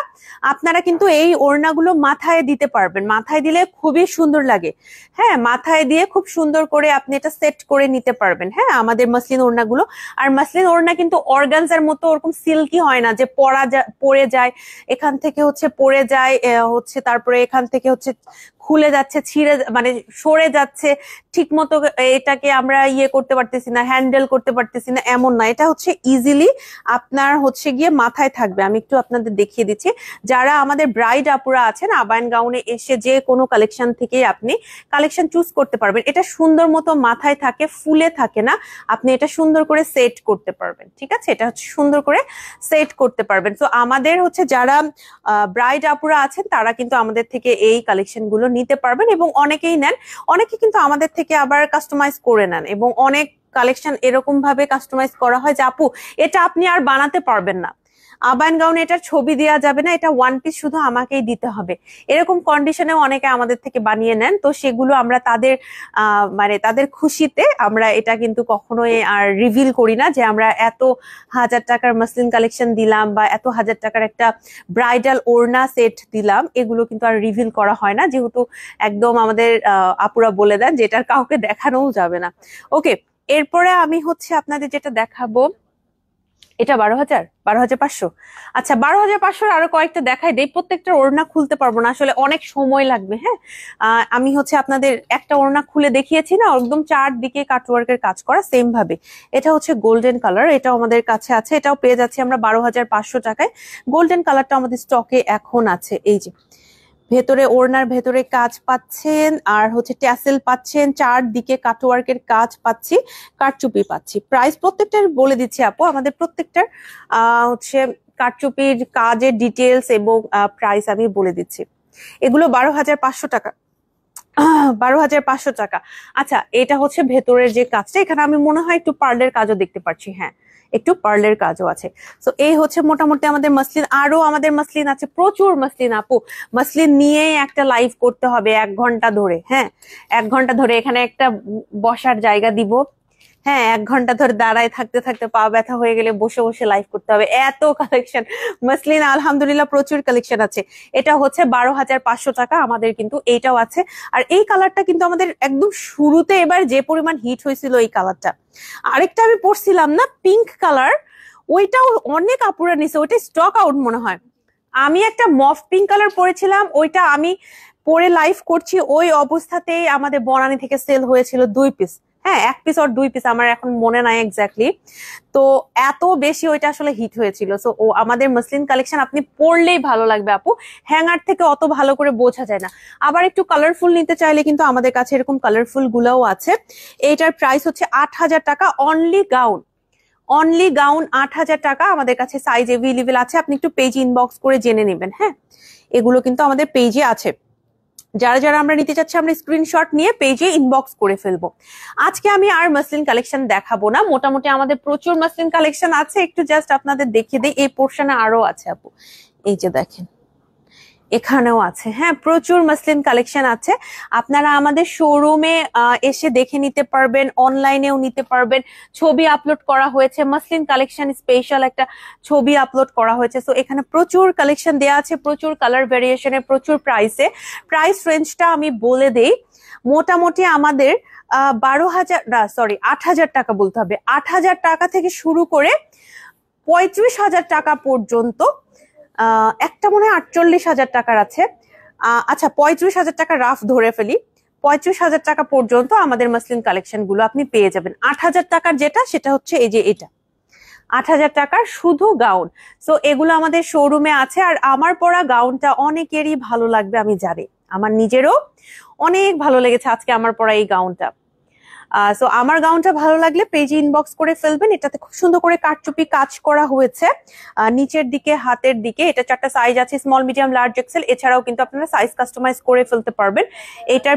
আপনারা কিন্তু এই ওড়নাগুলো মাথায় দিতে পারবেন, মাথায় দিলে খুবই সুন্দর লাগে। হ্যাঁ, মাথায় দিয়ে খুব সুন্দর করে আপনি এটা সেট করে নিতে পারবেন। হ্যাঁ, আমাদের মাসলিন ওড়নাগুলো, আর মাসলিন ওড়না কিন্তু অর্গানজার মতো ওরকম সিল্কি হয় না যে পরে যায়, এখান থেকে হচ্ছে পরে যায় হচ্ছে, তারপরে এখান থেকে হচ্ছে খুলে যাচ্ছে, ছিঁড়ে মানে সরে যাচ্ছে, ঠিক মতো এটাকে আমরা করতে পারতেছি না, হ্যান্ডেল করতে পারতেছি না, এমন না। এটা হচ্ছে ইজিলি আপনার হচ্ছে গিয়ে মাথায় থাকবে। আমি একটু আপনাদের দেখিয়ে দিচ্ছি। যারা আমাদের ব্রাইড আপুরা আছেন, আবায়ান গাউনে এসে যে কোনো কালেকশন থেকে আপনি কালেকশন চুজ করতে পারবেন। এটা সুন্দর মতো মাথায় থাকে, ফুলে থাকে না, আপনি এটা সুন্দর করে সেট করতে পারবেন। ঠিক আছে, এটা হচ্ছে সুন্দর করে সেট করতে পারবেন। তো আমাদের হচ্ছে যারা ব্রাইড আপুরা আছেন তারা কিন্তু আমাদের থেকে এই কালেকশন গুলো নিতে পারবেন, এবং অনেকেই নেন, অনেকে কিন্তু আমাদের থেকে আবার কাস্টমাইজ করে নেন, এবং অনেক কালেকশন এরকম ভাবে কাস্টমাইজ করা হয় যে আপু এটা আপনি আর বানাতে পারবেন না, আবায়ান গাউনে এটার ছবি দেওয়া যাবে না, এটা ওয়ান পিস শুধু আমাকেই দিতে হবে। এরকম কন্ডিশনেও অনেকে আমাদের থেকে বানিয়ে নেন, তো সেগুলো আমরা তাদের মানে তাদের খুশিতে আমরা এটা কিন্তু কখনোই আর রিভিল করি না যে আমরা এত হাজার টাকার মাসলিন কালেকশন দিলাম বা এত হাজার টাকার একটা ব্রাইডাল ওড়না সেট দিলাম, এগুলো কিন্তু আর রিভিল করা হয় না, যেহেতু একদম আমাদের আপুরা বলে দেন যে এটার কাউকে দেখানোও যাবে না। ওকে, এরপরে আমি হচ্ছে আপনাদের যেটা দেখাবো, এটা 12,500। আচ্ছা, 12,500 আরো কয়েকটা দেখাই দেই। প্রত্যেকটা ওড়না খুলতে পারবো না, আসলে অনেক সময় লাগবে। হ্যাঁ, আমি হচ্ছে আপনাদের একটা ওড়না খুলে দেখিয়েছি না, একদম চারদিকে কাটওয়ার্কের কাজ করা সেম ভাবে। এটা হচ্ছে গোল্ডেন কালার, এটাও আমাদের কাছে আছে, এটাও পেয়ে যাচ্ছি আমরা 12,500 টাকায়। গোল্ডেন কালারটা আমাদের স্টকে এখন আছে। এই যে ভেতরে ওড়নার ভেতরে কাজ পাচ্ছেন, আর হচ্ছে ট্যাসেল পাচ্ছেন, চারদিকে কাটওয়ার্কের কাজ পাচ্ছি, কারচুপি পাচ্ছি। প্রাইস প্রত্যেকটার বলে দিচ্ছি আপু, আমাদের প্রত্যেকটার হচ্ছে কারচুপির কাজের ডিটেলস এবং প্রাইস আমি বলে দিচ্ছি। এগুলো 12,500 টাকা। 12,500 টাকা। আচ্ছা, এটা হচ্ছে ভেতরের যে কাজটা, এখানে আমি মনে হয় একটু পার্লের কাজও দেখতে পাচ্ছি। হ্যাঁ, একটু পার্লের কাজও আছে। তো এই হচ্ছে মোটামুটি আমাদের মাসলিন। আরো আমাদের মাসলিন আছে, প্রচুর মাসলিন আপু। মাসলিন নিয়েই একটা লাইভ করতে হবে 1 ঘন্টা ধরে। হ্যাঁ, 1 ঘন্টা ধরে এখানে একটা বসার জায়গা দিব। হ্যাঁ, 1 ঘন্টা ধরে দাঁড়ায় থাকতে থাকতে পা ব্যথা হয়ে গেলে বসে বসে লাইভ করতে হবে, এত কালেকশন মাসলিন। আলহামদুলিল্লাহ প্রচুর কালেকশন আছে। এটা হচ্ছে 12,500 টাকা আমাদের, কিন্তু এইটাও আছে। আর এই কালারটা কিন্তু আমাদের একদম শুরুতে এবার যে পরিমাণ হিট হয়েছিল এই কালারটা। আরেকটা আমি পরছিলাম না, পিঙ্ক কালার, ওইটাও অনেক আপুরা নিছে, ওইটা স্টক আউট মনে হয়। আমি একটা মফ পিঙ্ক কালার পরেছিলাম, ওইটা আমি পরে লাইভ করছি, ওই অবস্থাতেই আমাদের বনানী থেকে সেল হয়েছিল 2 পিস। হ্যাঁ, 1 পিস আর 2 পিস, আমার এখন মনে নাই এক্স্যাক্টলি। তো এত বেশি ওইটা আসলে হিট হয়েছিল। সো ও আমাদের মাসলিন কালেকশন আপনি পরলেই ভালো লাগবে আপু, হ্যাঙ্গার থেকে অত ভালো করে বোঝা যায় না। আবার একটু কালারফুল নিতে চাইলে কিন্তু আমাদের কাছে এরকম কালারফুল গুলাও আছে। এইটার প্রাইস হচ্ছে 8,000 টাকা, অনলি গাউন। অনলি গাউন 8,000 টাকা। আমাদের কাছে সাইজ এভেলেবেল আছে, আপনি একটু পেজ ইনবক্স করে জেনে নেবেন। হ্যাঁ, এগুলো কিন্তু আমাদের পেজে আছে। যারা যারা আমরা নিতে চাচ্ছি, আমরা স্ক্রিনশট নিয়ে পেজে ইনবক্স করে ফেলবো। আজকে আমি আর মাসলিন কালেকশন দেখাবো না, মোটামুটি আমাদের প্রচুর মাসলিন কালেকশন আছে। একটু জাস্ট আপনাদের দেখিয়ে দিই, এই পোর্শনে আরো আছে আপু, এই যে দেখেন এখানেও আছে। হ্যাঁ, প্রচুর মাসলিন কালেকশন আছে, আপনারা আমাদের শোরুমে এসে দেখে নিতে পারবেন, অনলাইনেও নিতে পারবেন। ছবি আপলোড করা হয়েছে, মাসলিন কালেকশন স্পেশাল একটা ছবি আপলোড করা হয়েছে। তো এখানে প্রচুর কালেকশন দেওয়া আছে, প্রচুর কালার ভেরিয়েশনে, প্রচুর প্রাইসে। প্রাইস রেঞ্জটা আমি বলে দেই, মোটামুটি আমাদের 12,000 না সরি 8,000 টাকা বলতে হবে। 8,000 টাকা থেকে শুরু করে 35,000 টাকা পর্যন্ত, একটা মনে হয় 48,000 টাকার আছে। আচ্ছা, 35,000 টাকা রাফ ধরে ফেলি, 35,000 টাকা পর্যন্ত আমাদের মাসলিন কালেকশন গুলো আপনি পেয়ে যাবেন। 8,000 টাকার যেটা, সেটা হচ্ছে এই যে এটা 8,000 টাকার শুধু গাউন। সো এগুলো আমাদের শোরুমে আছে। আর আমার পরা গাউনটা অনেকেরই ভালো লাগবে আমি জানি, আমার নিজেরও অনেক ভালো লেগেছে আজকে আমার পরা এই গাউনটা। সো আমার গাউনটা ভালো লাগলে পেজে ইনবক্স করে ফেলবেন। এটাতে খুব সুন্দর করে কারচুপি কাজ করা হয়েছে নিচের দিকে, হাতের দিকে। এটা 4টা সাইজ আছে, স্মল, মিডিয়াম, লার্জ, এক্সেল। এছাড়াও কিন্তু আপনারা সাইজ কাস্টমাইজ করে ফেলতে পারবেন। এটার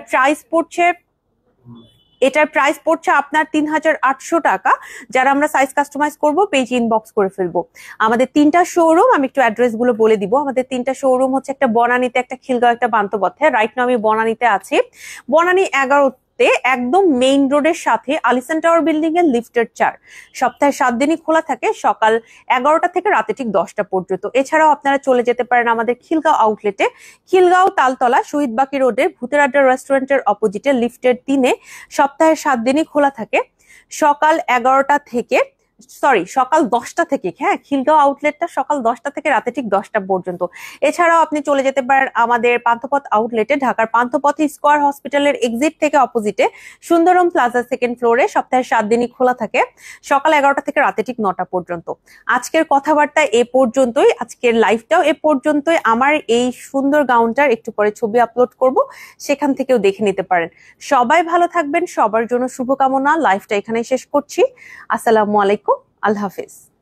প্রাইস পড়ছে আপনার 3,800 টাকা। যারা আমরা সাইজ কাস্টমাইজ করব, পেজ ইনবক্স করে ফেলবো। আমাদের 3টা শোরুম, আমি একটু অ্যাড্রেস গুলো বলে দিব। আমাদের 3টা শোরুম হচ্ছে, একটা বনানীতে, একটা খিলগাঁও, একটা পান্থপথে। রাইট নাও আমি বনানীতে আছি। বনানী 11 একদম মেইন রোডের সাথে আলিসান টাওয়ার বিল্ডিং এর লিফটের 4। সপ্তাহে 7 দিনই খোলা থাকে, সকাল 11টা থেকে রাতে ঠিক 10টা পর্যন্ত। এছাড়াও আপনারা চলে যেতে পারেন আমাদের খিলগাঁও আউটলেটে, খিলগাঁও তালতলা শহীদবাকি রোডে ভূতের আড্ডা রেস্টুরেন্টের অপোজিটে লিফটের 3-এ সপ্তাহে 7 দিনই খোলা থাকে, সকাল 11টা থেকে সকাল 10টা থেকে। হ্যাঁ, খিলগাঁও আউটলেটটা সকাল 10টা থেকে রাতে ঠিক 10টা পর্যন্ত। এছাড়াও আপনি চলে যেতে পারেন আমাদের পান্থপথ আউটলেটে, ঢাকার পান্থপথে স্কয়ার হসপিটালের এক্সিট থেকে অপোজিটে সুন্দরম প্লাজা 2nd ফ্লোরে, সপ্তাহে 7 দিনই খোলা থাকে, সকাল 11টা থেকে রাতে ঠিক 9টা পর্যন্ত। আজকের কথাবার্তা এ পর্যন্তই, আজকের লাইভটাও এ পর্যন্তই। আমার এই সুন্দর গাউনটার একটু পরে ছবি আপলোড করব, সেখান থেকেও দেখে নিতে পারেন। সবাই ভালো থাকবেন, সবার জন্য শুভকামনা। লাইভটা এখানে শেষ করছি। আসসালামু আলাইকুম, আল্লাহ হাফেজ।